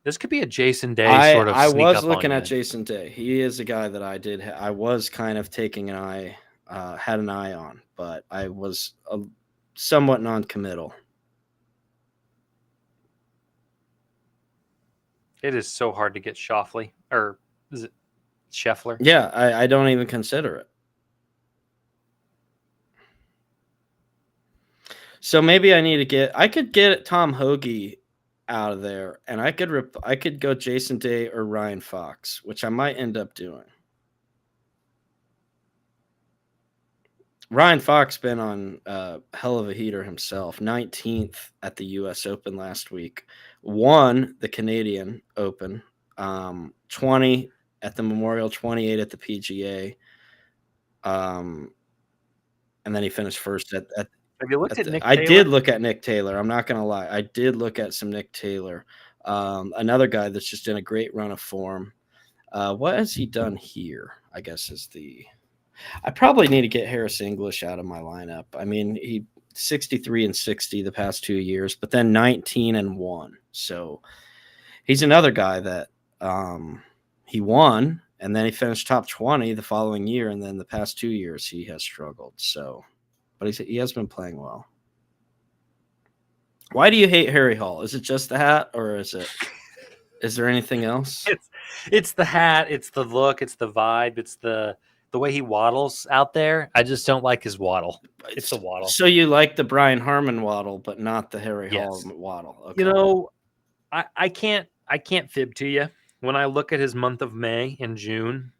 This could be a Jason Day sort of I sneak was up looking on at Jason Day. He is a guy that I was kind of taking an eye, had an eye on, but I was somewhat non-committal. It is so hard to get Schauffele, or is it Scheffler? Yeah, I don't even consider it. So maybe I could get Tom Hoagie out of there, and I could go Jason Day or Ryan Fox, which I might end up doing. Ryan Fox been on a hell of a heater himself. 19th at the U.S. Open last week, won the Canadian Open, 20 at the Memorial, 28 at the PGA, and then he finished first at. Have you looked at Nick Taylor? I did look at Nick Taylor. I'm not going to lie. I did look at some Nick Taylor. Another guy that's just in a great run of form. What has he done here? I guess I probably need to get Harris English out of my lineup. I mean, he 63 and 60 the past 2 years, but then 19 and 1. So he's another guy that he won, and then he finished top 20 the following year, and then the past 2 years he has struggled. So. But he has been playing well. Why do you hate Harry Hall? Is it just the hat, or is there anything else? It's the hat, it's the look, it's the vibe, it's the way he waddles out there. I just don't like his waddle. It's the waddle. So you like the Brian Harmon waddle, but not the Harry Hall waddle. Okay. I can't fib to you. When I look at his month of May and June,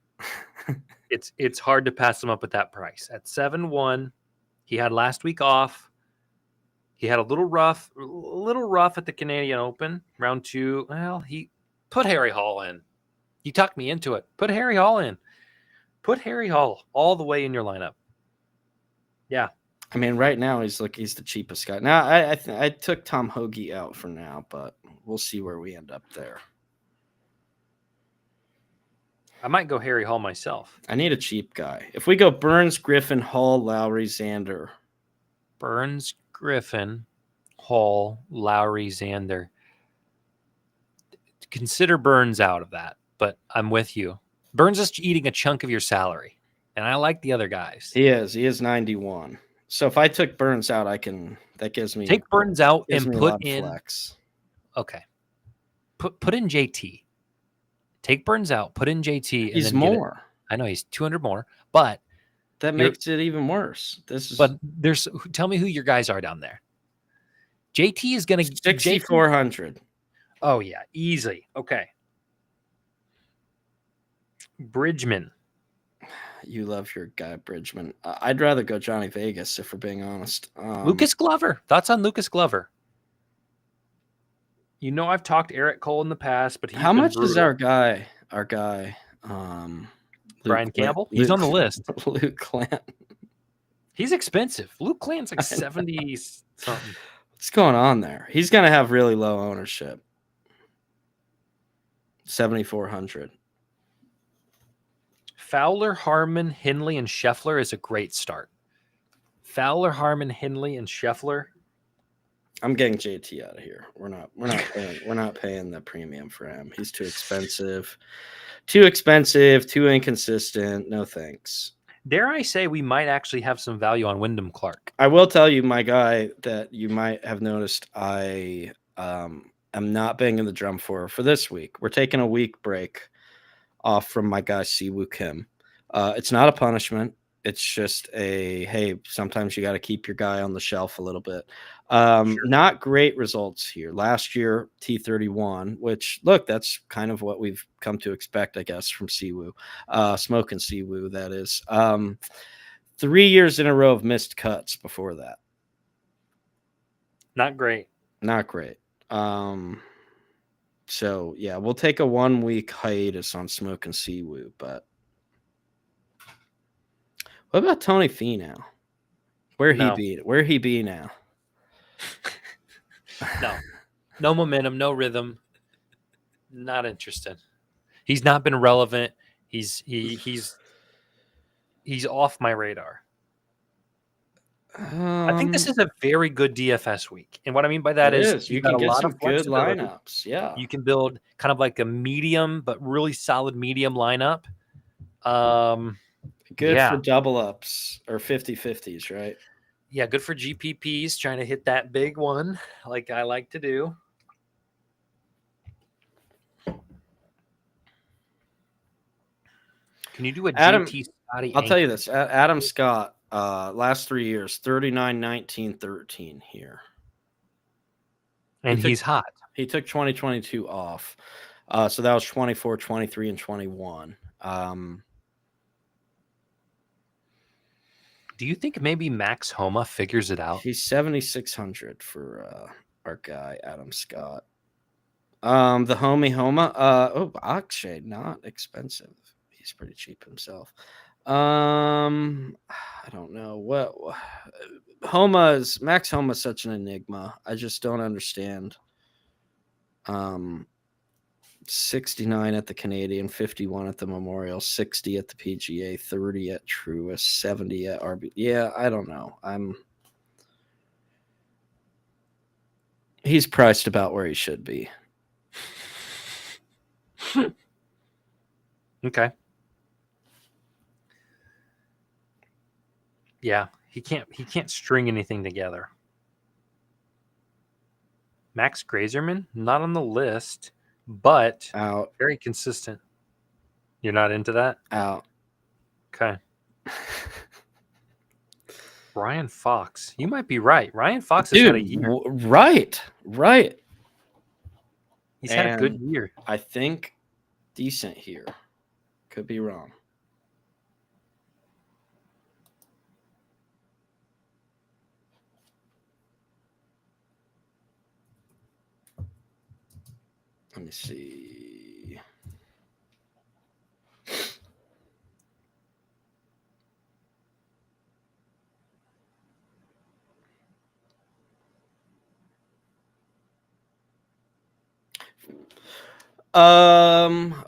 it's hard to pass him up at that price. At 7-1. He had last week off. He had a little rough at the Canadian Open, round 2. Well, he put Harry Hall in. He talked me into it. Put Harry Hall in. Put Harry Hall all the way in your lineup. Yeah. I mean, right now he's the cheapest guy. Now I took Tom Hoagie out for now, but we'll see where we end up there. I might go Harry Hall myself. I need a cheap guy. If we go Burns, Griffin, Hall, Lowry, Xander. Burns, Griffin, Hall, Lowry, Xander. Consider Burns out of that, but I'm with you. Burns is eating a chunk of your salary, and I like the other guys. He is 91. So if I took Burns out, that gives me take Burns out and put in flex. Okay. Put in JT. Take Burns out, put in JT, and he's then more. I know he's 200 more, but that makes it even worse. Tell me who your guys are down there. JT is going to 6,400. Oh yeah, easy. Okay. Bridgman. You love your guy Bridgman. I'd rather go Johnny Vegas if we're being honest. Lucas Glover. Thoughts on Lucas Glover? You know I've talked Eric Cole in the past, but how much is our guy? Brian Campbell? He's on the list. Luke Clant. He's expensive. Luke Clant's like 70 something. What's going on there? He's going to have really low ownership. 7,400. Fowler, Harmon, Henley, and Scheffler is a great start. Fowler, Harmon, Henley, and Scheffler. I'm getting JT out of here. We're not paying the premium for him. He's too expensive. Too inconsistent. No thanks. Dare I say we might actually have some value on Wyndham Clark. I will tell you, my guy, that you might have noticed I am not banging the drum for this week. We're taking a week break off from my guy Siwoo Kim. It's not a punishment. It's just hey, sometimes you got to keep your guy on the shelf a little bit. Sure. Not great results here. Last year, T31, which, look, that's kind of what we've come to expect, I guess, from Siwoo. Smoking Siwoo, that is. 3 years in a row of missed cuts before that. Not great. So, yeah, we'll take a 1 week hiatus on Smoking Siwoo, but what about Tony Finau? Where he be now? No momentum, no rhythm. Not interested. He's not been relevant. He's off my radar. I think this is a very good DFS week, and what I mean by that is you can get some good lineups. Yeah, you can build kind of like a medium but really solid medium lineup. Good for double ups or 50-50s, right? Yeah, good for GPPs trying to hit that big one like I like to do. Can you do a JT Scotty? I'll tell you this. Adam Scott, last 3 years, 39, 19, 13 here. And he's hot. He took 2022 off. So that was 24, 23, and 21. Do you think maybe Max Homa figures it out? He's 7,600 for our guy, Adam Scott. The homie Homa. Akshay, not expensive. He's pretty cheap himself. I don't know what Max Homa's such an enigma. I just don't understand. 69 at the Canadian, 51 at the Memorial, 60 at the PGA, 30 at Truist, 70 at RB. Yeah, I don't know. He's priced about where he should be. Okay. Yeah, he can't string anything together. Max Grazerman, not on the list, but out. Very consistent. You're not into that? Out. Okay. Ryan Fox. You might be right. Ryan Fox has had a year. Right. He's had a good year. I think decent here. Could be wrong. Let me see.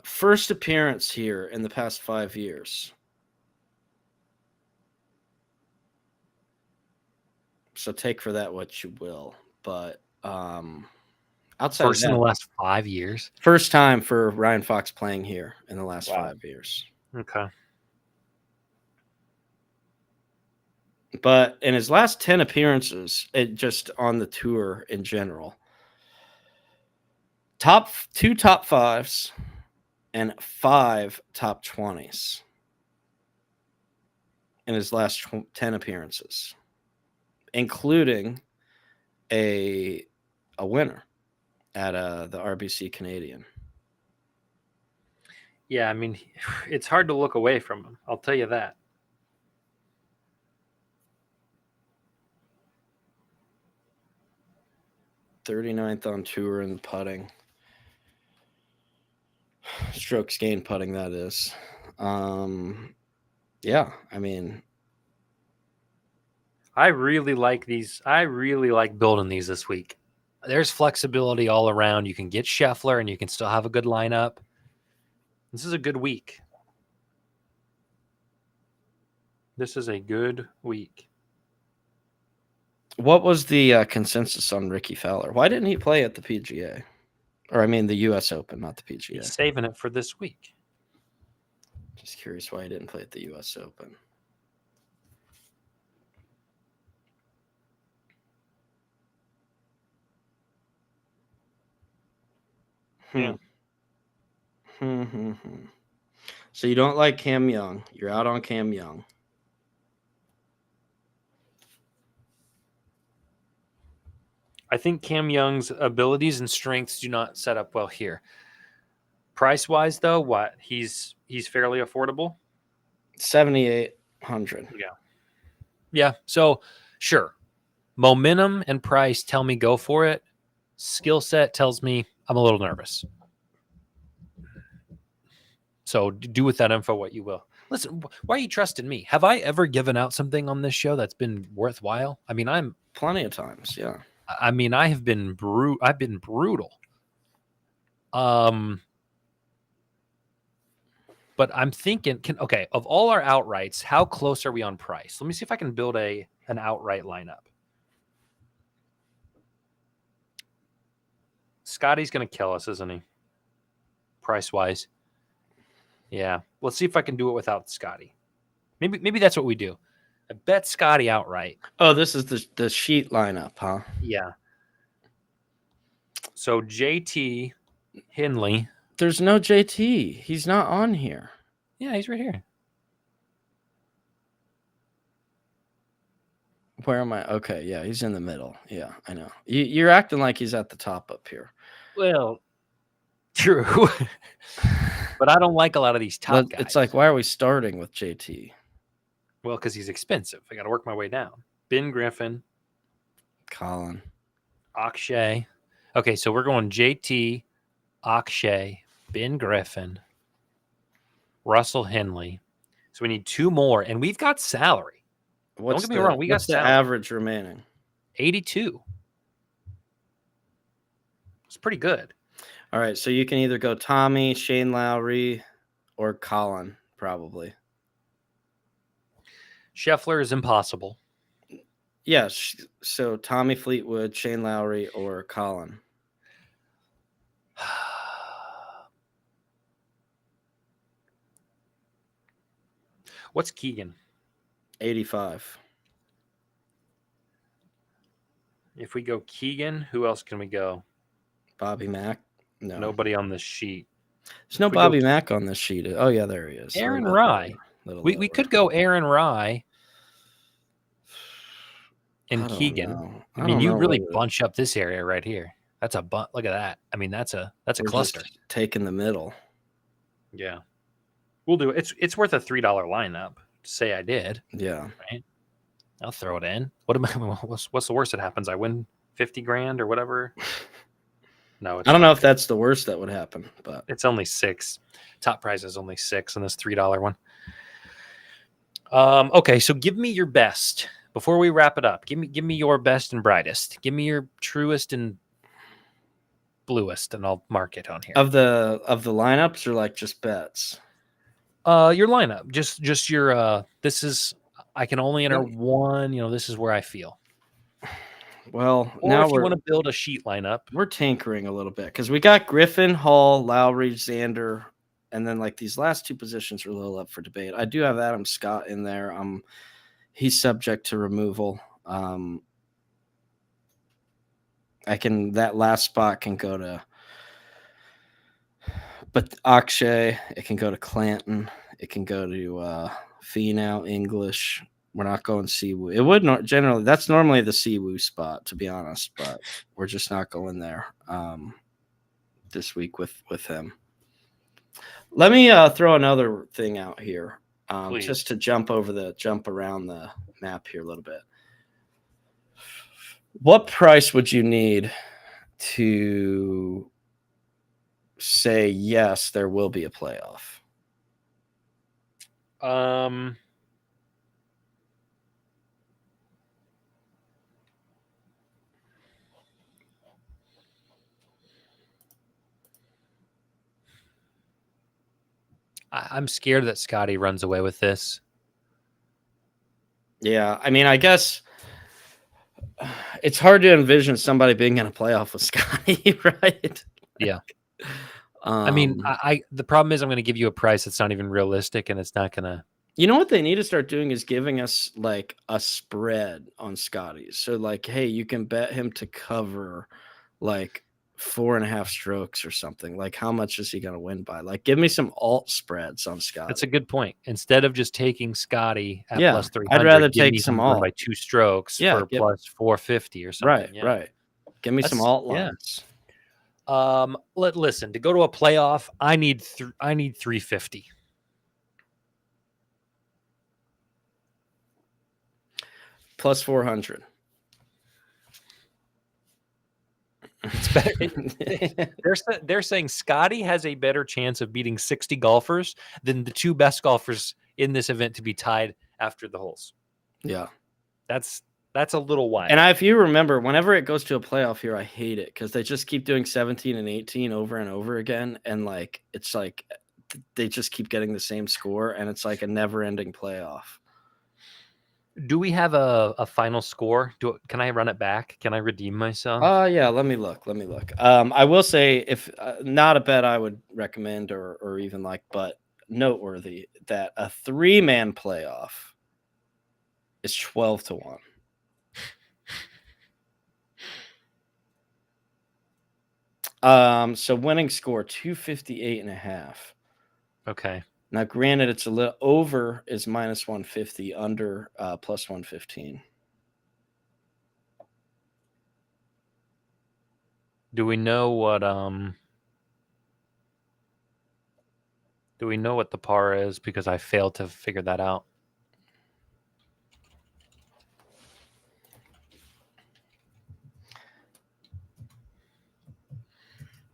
First appearance here in the past 5 years. So take for that what you will. But outside first of that, in the last 5 years. First time for Ryan Fox playing here in the last 5 years. Okay. But in his last 10 appearances, just on the tour in general, two top 5s and 5 top 20s in his last 10 appearances, including a winner at the RBC Canadian. Yeah, I mean, it's hard to look away from him. I'll tell you that. '39th on tour in putting. Strokes gained putting, that is. Yeah, I mean, I really like these. I really like building these this week. There's flexibility all around. You can get Scheffler and you can still have a good lineup. This is a good week. This is a good week. What was the consensus on Ricky Fowler? Why didn't he play at the PGA? Or, I mean, the U.S. Open, not the PGA. He's saving it for this week. Just curious why he didn't play at the U.S. Open. Yeah. So you don't like Cam Young. You're out on Cam Young. I think Cam Young's abilities and strengths do not set up well here. Price-wise, though, what? He's fairly affordable? 7,800. Yeah. Yeah, so sure. Momentum and price tell me go for it. Skill set tells me I'm a little nervous. So do with that info what you will. Listen, why are you trusting me? Have I ever given out something on this show that's been worthwhile? I mean, I'm plenty of times, yeah. I mean, I've been I've been brutal. But I'm thinking, okay, of all our outrights, how close are we on price? Let me see if I can build an outright lineup. Scotty's going to kill us, isn't he? Price-wise. Yeah. Let's see if I can do it without Scotty. Maybe that's what we do. I bet Scotty outright. Oh, this is the sheet lineup, huh? Yeah. So JT Henley. There's no JT. He's not on here. Yeah, he's right here. Where am I? Okay, yeah, he's in the middle. Yeah, I know. You're acting like he's at the top up here. Well, true. But I don't like a lot of these top guys. It's like, why are we starting with JT? Well, because he's expensive. I got to work my way down. Ben Griffin. Colin. Akshay. Okay, so we're going JT, Akshay, Ben Griffin, Russell Henley. So we need 2 more, and we've got salary. Don't get me wrong. We got the average remaining? 82. It's pretty good. All right, so you can either go Tommy, Shane Lowry, or Colin, probably. Scheffler is impossible. Yes, so Tommy Fleetwood, Shane Lowry, or Colin. What's Keegan? 85. If we go Keegan, who else can we go? Bobby Mack? No. Nobody on this sheet. There's no Bobby Mack on this sheet. Oh, yeah, there he is. Aaron Rye. We could go Aaron Rye and Keegan. I mean, you really bunch up this area right here. That's a look at that. I mean, that's a cluster. Taking the middle. Yeah. We'll do it. It's worth a $3 lineup to say I did. Yeah. Right. I'll throw it in. What's the worst that happens? I win 50 grand or whatever. No, I don't know if that's the worst that would happen, but it's only 6. Top prize is only 6 in this $3 one. Okay, so give me your best before we wrap it up. Give me your best and brightest. Give me your truest and bluest, and I'll mark it on here. Of the lineups, or like just bets? Your lineup, just your. This is I can only enter one. This is where I feel. Well, or now if you want to build a sheet lineup, we're tinkering a little bit because we got Griffin, Hall, Lowry, Xander, and then like these last two positions are a little up for debate. I do have Adam Scott in there. He's subject to removal. That last spot can go to, but Akshay, it can go to Clanton, it can go to Finau, English. We're not going Siwoo. It would not generally. That's normally the Siwoo spot, to be honest, but we're just not going there this week with him. Let me throw another thing out here, just to jump around the map here a little bit. What price would you need to say yes, there will be a playoff? I'm scared that Scotty runs away with this. Yeah, I mean, I guess it's hard to envision somebody being in a playoff with Scotty, right? Yeah. I mean, the problem is I'm going to give you a price that's not even realistic, and it's not going to. You know what they need to start doing is giving us like a spread on Scotty's. So like, hey, you can bet him to cover like 4.5 strokes or something. Like, how much is he going to win by? Like, give me some alt spreads on Scotty. That's a good point. Instead of just taking Scotty at plus 300, I'd rather take some alt by 2 strokes for plus 450 or something. Right. Give me some alt lines. Listen, to go to a playoff, I need 350. Plus 400. It's better. They're saying Scotty has a better chance of beating 60 golfers than the two best golfers in this event to be tied after the holes. Yeah. That's a little wild. And if you remember, whenever it goes to a playoff here, I hate it because they just keep doing 17 and 18 over and over again. And like, it's like they just keep getting the same score, and it's like a never ending playoff. Do we have a final score? Can I run it back? Can I redeem myself? Yeah, let me look. I will say, if not a bet I would recommend or even like, but noteworthy that a 3-man playoff is 12-1. So winning score 258.5. Okay. Now, granted, it's a little over is minus 150, under plus 115. Do we know what the par is? Because I failed to figure that out.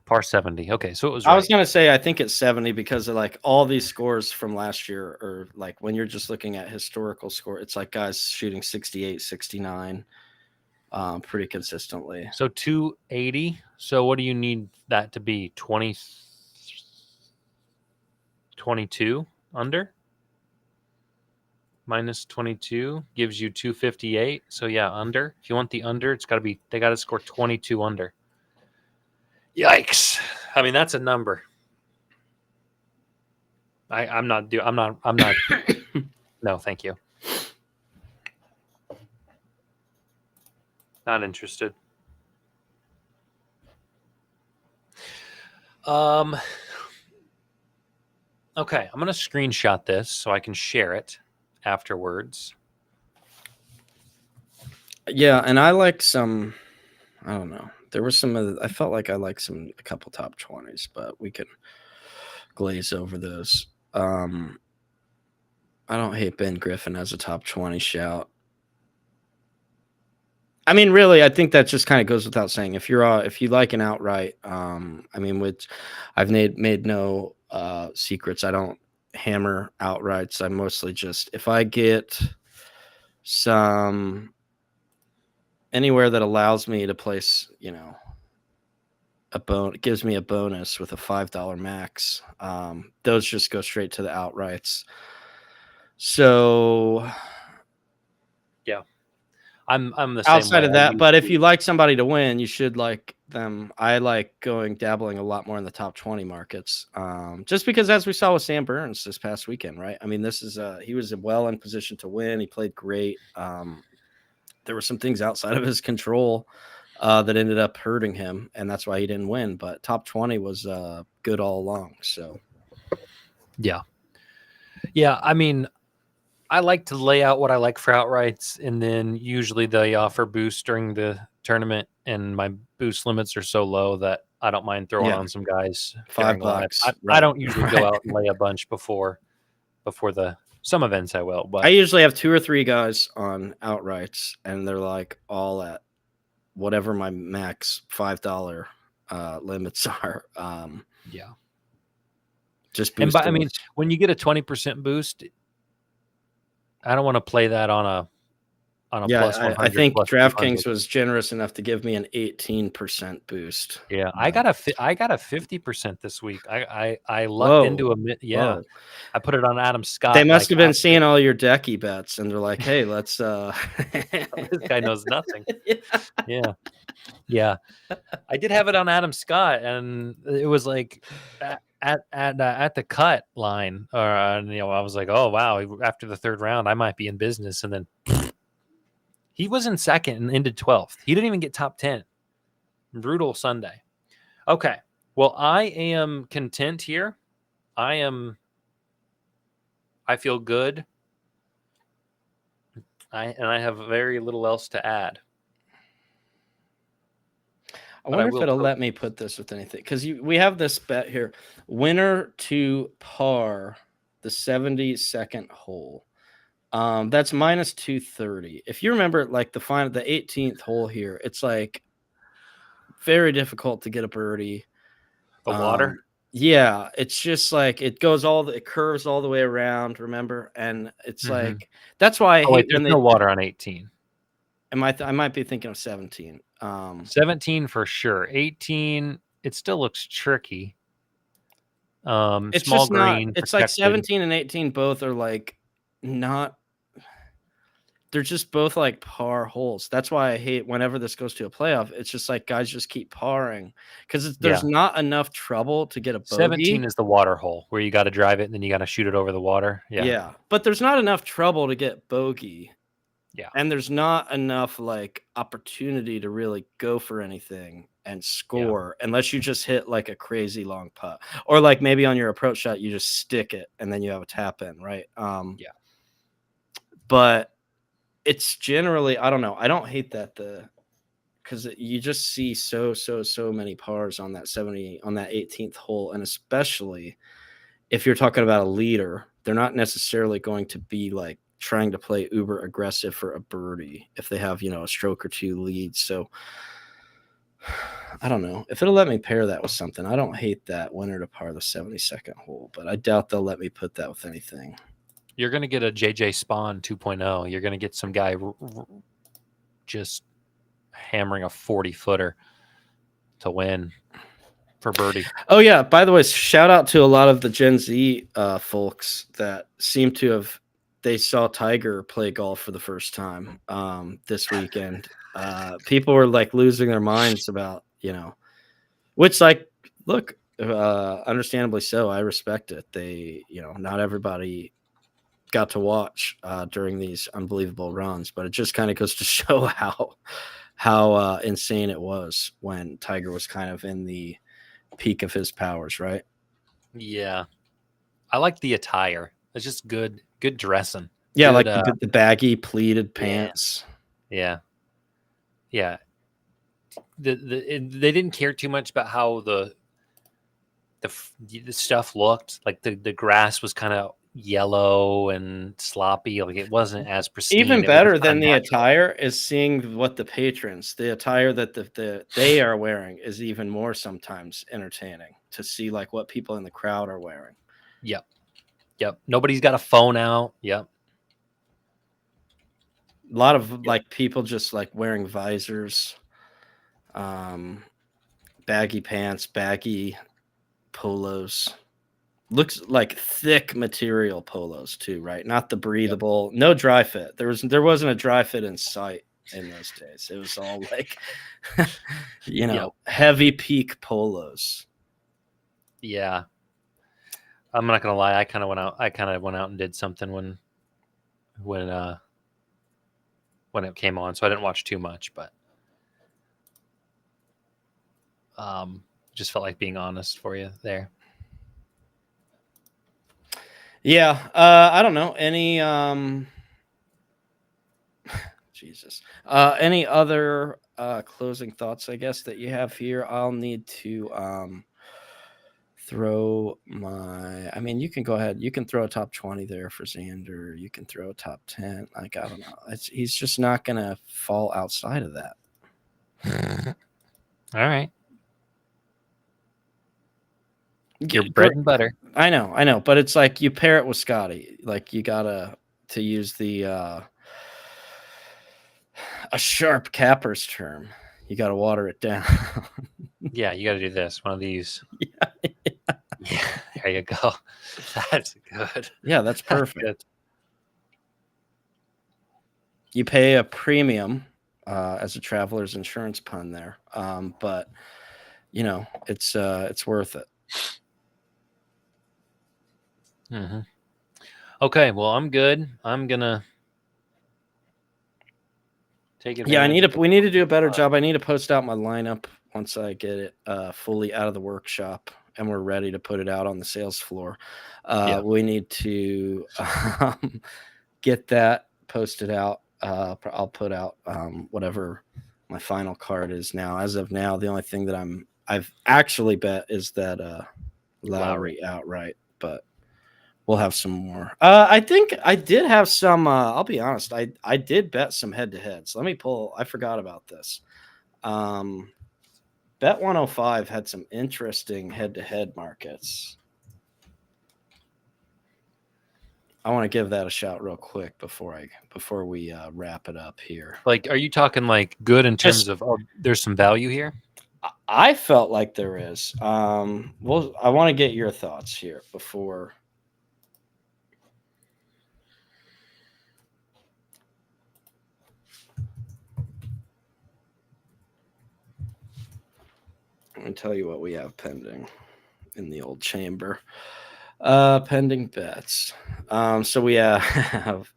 Par 70. Okay, so it was right. I was going to say, I think it's 70 because of like all these scores from last year, or like when you're just looking at historical score, it's like guys shooting 68, 69 pretty consistently. So 280. So what do you need that to be? 22 under? Minus 22 gives you 258. So yeah, under. If you want the under, they got to score 22 under. Yikes. I mean, that's a number. I'm not no, thank you. Not interested. Okay, I'm going to screenshot this so I can share it afterwards. Yeah, and I like some, I don't know. There was I felt like I liked a couple top 20s, but we can glaze over those. I don't hate Ben Griffin as a top 20 shout. I mean, really, I think that just kind of goes without saying. If you like an outright, I mean, I've made no secrets. I don't hammer outrights. I mostly just, if I get some anywhere that allows me to place, it gives me a bonus with a $5 max. Those just go straight to the outrights. So yeah, I'm the same outside way. of that, but if you like somebody to win, you should like them. I like dabbling a lot more in the top 20 markets, just because, as we saw with Sam Burns this past weekend, right? I mean, this is he was well in position to win. He played great. There were some things outside of his control that ended up hurting him, and that's why he didn't win. But top 20 was good all along. So, yeah. I mean, I like to lay out what I like for outrights, and then usually they offer boosts during the tournament, and my boost limits are so low that I don't mind throwing on some guys. $5. I don't usually go out and lay a bunch before some events I will, but I usually have 2 or 3 guys on outrights, and they're like all at whatever my max $5 limits are. Yeah. Just boost. And I mean, when you get a 20% boost, I don't want to play that on a plus 100. I think DraftKings was generous enough to give me an 18% boost. Yeah, I got a 50% this week. I lucked into a Whoa. I put it on Adam Scott. They must have been seeing all your decky bets, and they're like, "Hey, let's." This guy knows nothing. Yeah. I did have it on Adam Scott, and it was like at the cut line, or I was like, "Oh wow!" After the third round, I might be in business, and then he was in second and ended 12th. He didn't even get top 10. Brutal Sunday. Okay. Well, I am content here. I feel good. I have very little else to add. I wonder if it'll let me put this with anything, because we have this bet here: winner to par the 72nd hole. That's minus 230. If you remember, like the 18th hole here, it's like very difficult to get a birdie. The water? Yeah, it's just like it curves all the way around, remember? And it's like that's why I hate when there's no water on 18. I might be thinking of 17. 17 for sure. 18, it still looks tricky. It's small just green. Not, it's like 17 and 18 both are like not. They're just both like par holes. That's why I hate whenever this goes to a playoff. It's just like guys just keep parring because there's not enough trouble to get a bogey. 17 is the water hole where you got to drive it and then you got to shoot it over the water. Yeah, but there's not enough trouble to get bogey. Yeah, and there's not enough like opportunity to really go for anything and score unless you just hit like a crazy long putt, or like maybe on your approach shot you just stick it and then you have a tap in, right? But it's generally, I don't know. I don't hate that because you just see so many pars on that 18th hole, and especially if you're talking about a leader, they're not necessarily going to be like trying to play uber aggressive for a birdie if they have a stroke or two lead. So I don't know if it'll let me pair that with something. I don't hate that winner to par the 72nd hole, but I doubt they'll let me put that with anything. You're going to get a JJ Spawn 2.0. You're going to get some guy just hammering a 40-footer to win for birdie. Oh, yeah. By the way, shout out to a lot of the Gen Z folks that seem to have they saw Tiger play golf for the first time this weekend. People were like losing their minds about, which like, look, understandably so. I respect it. They, not everybody got to watch during these unbelievable runs, but it just kind of goes to show how insane it was when Tiger was kind of in the peak of his powers, right? Yeah. I like the attire. It's just good dressing. Yeah, good, like the baggy pleated pants. Yeah. They didn't care too much about how the stuff looked. Like the grass was kind of yellow and sloppy. Like it wasn't as pristine. Even better than the attire is seeing what the attire that they are wearing is even more sometimes entertaining to see, like what people in the crowd are wearing. Yep. Nobody's got a phone out. Yep. A lot of like people just like wearing visors. baggy pants, baggy polos. Looks like thick material polos too, right? Not the breathable. Yep. No dry fit. There wasn't a dry fit in sight in those days. It was all like, heavy peak polos. Yeah, I'm not gonna lie. I kind of went out and did something when it came on, so I didn't watch too much, but just felt like being honest for you there. Yeah, I don't know any Jesus. Any other closing thoughts, I guess, that you have here? I'll need to throw I mean, you can go ahead. You can throw a top 20 there for Xander. You can throw a top 10. Like, I don't know. He's just not going to fall outside of that. All right. Your bread and butter. I know. But it's like you pair it with Scotty. Like, you got to use the a sharp capper's term. You got to water it down. Yeah, you got to do this. One of these. Yeah, there you go. That's good. Yeah, that's perfect. That's you pay a premium as a traveler's insurance pun there, but it's worth it. Mm-hmm. Okay, well, I'm good. I'm gonna take it. Yeah, we need to do a better job. I need to post out my lineup once I get it fully out of the workshop and we're ready to put it out on the sales floor. We need to get that posted out. I'll put out whatever my final card is now. As of now, the only thing that I've actually bet is that Lowry outright, but we'll have some more. I think I did have some. I'll be honest. I did bet some head-to-heads. Let me pull. I forgot about this. Bet 105 had some interesting head-to-head markets. I want to give that a shout real quick before we wrap it up here. Like, are you talking like good in terms of there's some value here? I felt like there is. Well, I want to get your thoughts here before. Let me tell you what we have pending in the old chamber. Pending bets. So we have.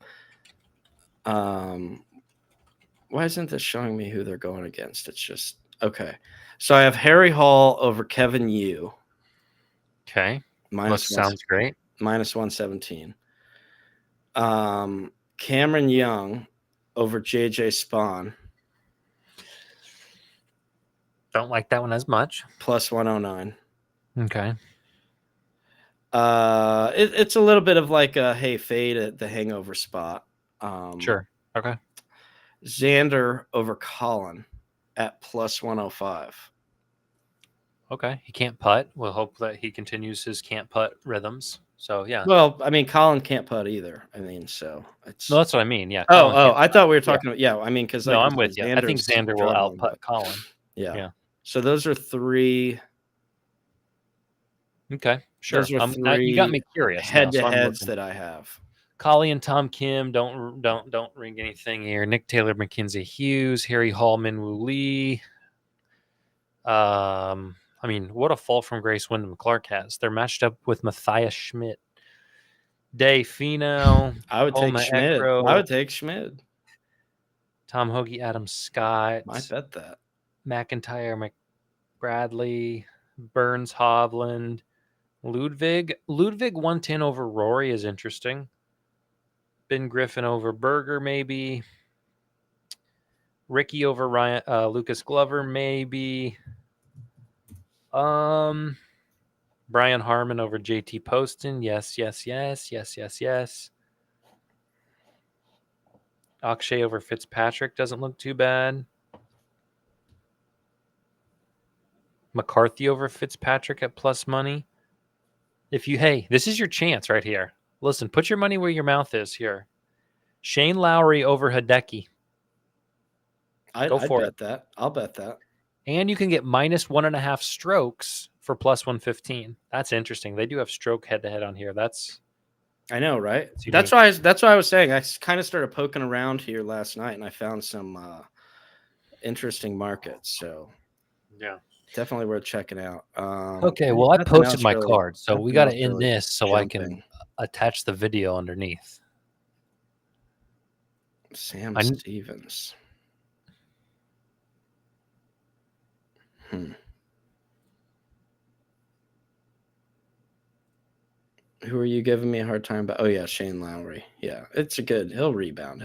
Why isn't this showing me who they're going against? It's just okay. So I have Harry Hall over Kevin Yu. Okay. Sounds great. Minus 117. Cameron Young over JJ Spawn. Don't like that one as much. Plus 109. Okay. It's a little bit of like a fade at the hangover spot. Sure. Okay. Xander over Colin at plus 105. Okay. He can't putt. We'll hope that he continues his can't putt rhythms. So, yeah. Well, I mean, Colin can't putt either. I mean, so it's. No, that's what I mean. Yeah. I thought we were talking about. Yeah, I mean, because no, I'm with you. I think Xander will out putt Colin. Yeah. So those are three. Okay. Sure. Those are three you got me curious. Head-to-heads that I have. Collie and Tom Kim don't ring anything here. Nick Taylor, Mackenzie Hughes, Harry Hallman, Woo Lee. I mean, what a fall from grace Wyndham Clark has. They're matched up with Matthias Schmidt, Day Fino. I would take Schmidt. I would take Schmidt. Tom Hoagie, Adam Scott. I bet that. McIntyre, McBradley, Burns, Hovland, Ludwig 110 over Rory is interesting. Ben Griffin over Berger, maybe. Ricky over Ryan, Lucas Glover, maybe. Brian Harmon over JT Poston. Yes. Akshay over Fitzpatrick doesn't look too bad. McCarthy over Fitzpatrick at plus money. This is your chance right here. Listen, put your money where your mouth is here. Shane Lowry over Hideki. I'll bet that. And you can get minus 1.5 strokes for plus 115. That's interesting. They do have stroke head-to-head on here. I know, right? That's why I was saying I kind of started poking around here last night, and I found some interesting markets. So yeah, definitely worth checking out. Okay, well, I posted my card, so we got to end this so jumping. I can attach the video underneath. Sam Stevens. Who are you giving me a hard time about? Oh, yeah, Shane Lowry. Yeah, he'll rebound.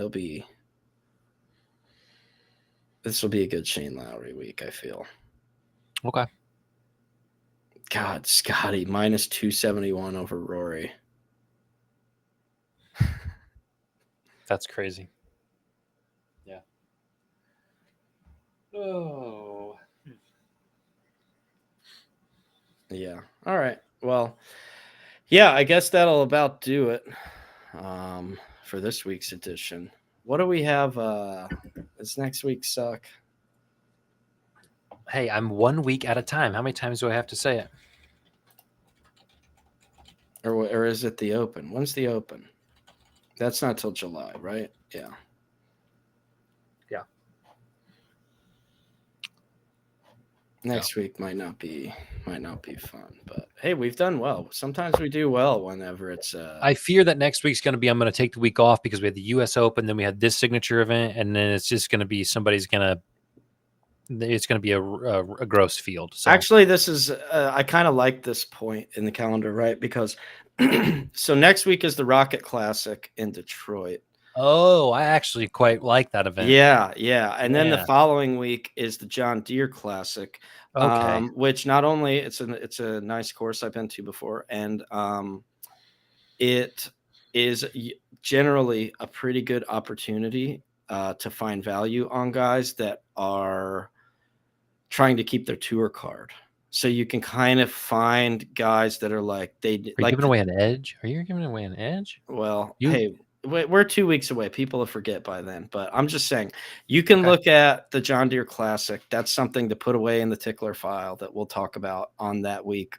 This will be a good Shane Lowry week, I feel. Okay. God, Scotty, minus 271 over Rory. That's crazy. Yeah. Oh. Yeah. All right. Well, yeah, I guess that'll about do it for this week's edition. What do we have? Does next week suck? Hey, I'm 1 week at a time. How many times do I have to say it? Or is it the Open? When's the Open? That's not till July, right? Yeah. Yeah. Next week might not be fun, but hey, we've done well. Sometimes we do well whenever it's. I fear that next week's going to be. I'm going to take the week off because we had the U.S. Open, then we had this signature event, and then it's just going to be somebody's going to. It's going to be a gross field. So. Actually, this is. I kind of like this point in the calendar, right? Because so next week is the Rocket Classic in Detroit. Oh, I actually quite like that event. Yeah. And then the following week is the John Deere Classic. Okay. Which not only it's a nice course I've been to before, and it is generally a pretty good opportunity to find value on guys that are trying to keep their tour card. So you can kind of find guys that are like giving away an edge. Are you giving away an edge? Well, hey, we're 2 weeks away. People will forget by then, but I'm just saying you can look at the John Deere Classic. That's something to put away in the tickler file that we'll talk about on that week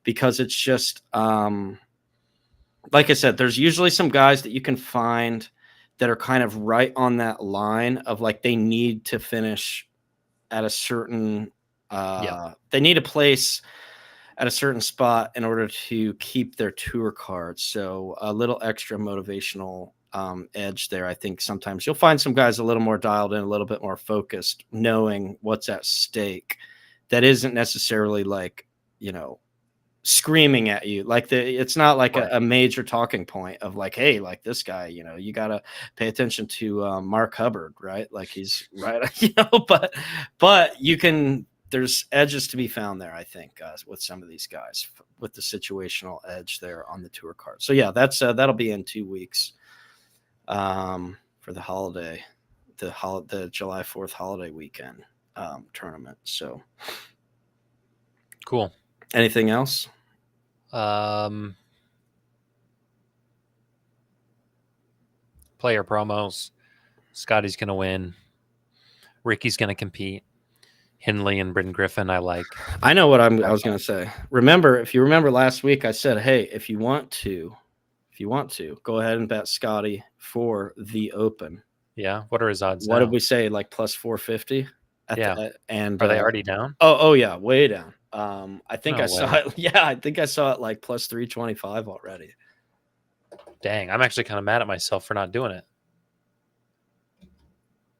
because it's just like I said, there's usually some guys that you can find that are kind of right on that line of like they need to finish at a certain they need a place at a certain spot in order to keep their tour card. So a little extra motivational edge there. I think sometimes you'll find some guys a little more dialed in, a little bit more focused, knowing what's at stake. That isn't necessarily like, screaming at you. Like it's not like a major talking point of like, hey, like this guy, you got to pay attention to Mark Hubbard, right? Like he's right, but you can, there's edges to be found there, I think, with some of these guys with the situational edge there on the tour card. So yeah, that'll be in 2 weeks for the holiday, the July 4th holiday weekend tournament. So cool. Anything else? Player promos. Scotty's going to win. Ricky's going to compete. Hindley and Britton Griffin, I like. I know what I was going to say. If you remember last week, I said, hey, if you want to, go ahead and bet Scotty for the Open. Yeah. What are his odds What now? did we say? Like plus 450? And are they already down? Oh yeah, way down. I think saw it. Yeah, I think I saw it like plus 325 already. Dang, I'm actually kind of mad at myself for not doing it.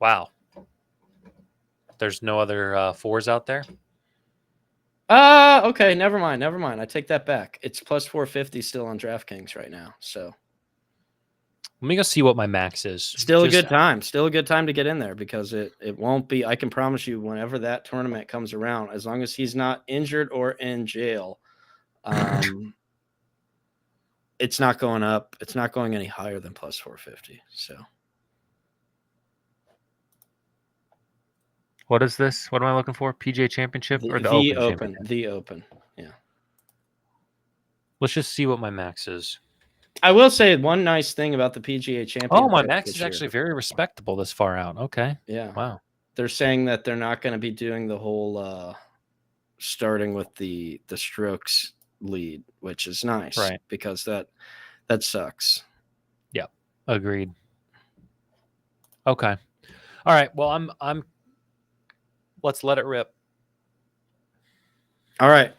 Wow. There's no other fours out there? Okay, never mind. I take that back. It's plus 450 still on DraftKings right now. So let me go see what my max is. Still a good time to get in there because it won't be. I can promise you, whenever that tournament comes around, as long as he's not injured or in jail, it's not going up. It's not going any higher than plus 450. So, what is this? What am I looking for? PGA Championship or the Open? The Open. Yeah. Let's just see what my max is. I will say one nice thing about the PGA Championship. Oh, my max is actually very respectable this far out. Okay. Yeah. Wow. they're saying that they're not going to be doing the whole starting with the strokes lead, which is nice, right? Because that sucks. Yeah, agreed. Okay, all right. Well, I'm. Let's let it rip. All right.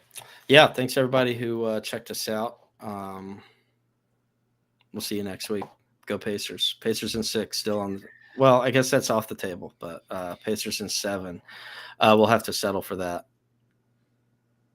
Yeah. Thanks everybody who checked us out. We'll see you next week. Go Pacers. Pacers in 6 still on. Well, I guess that's off the table, but Pacers in 7. We'll have to settle for that.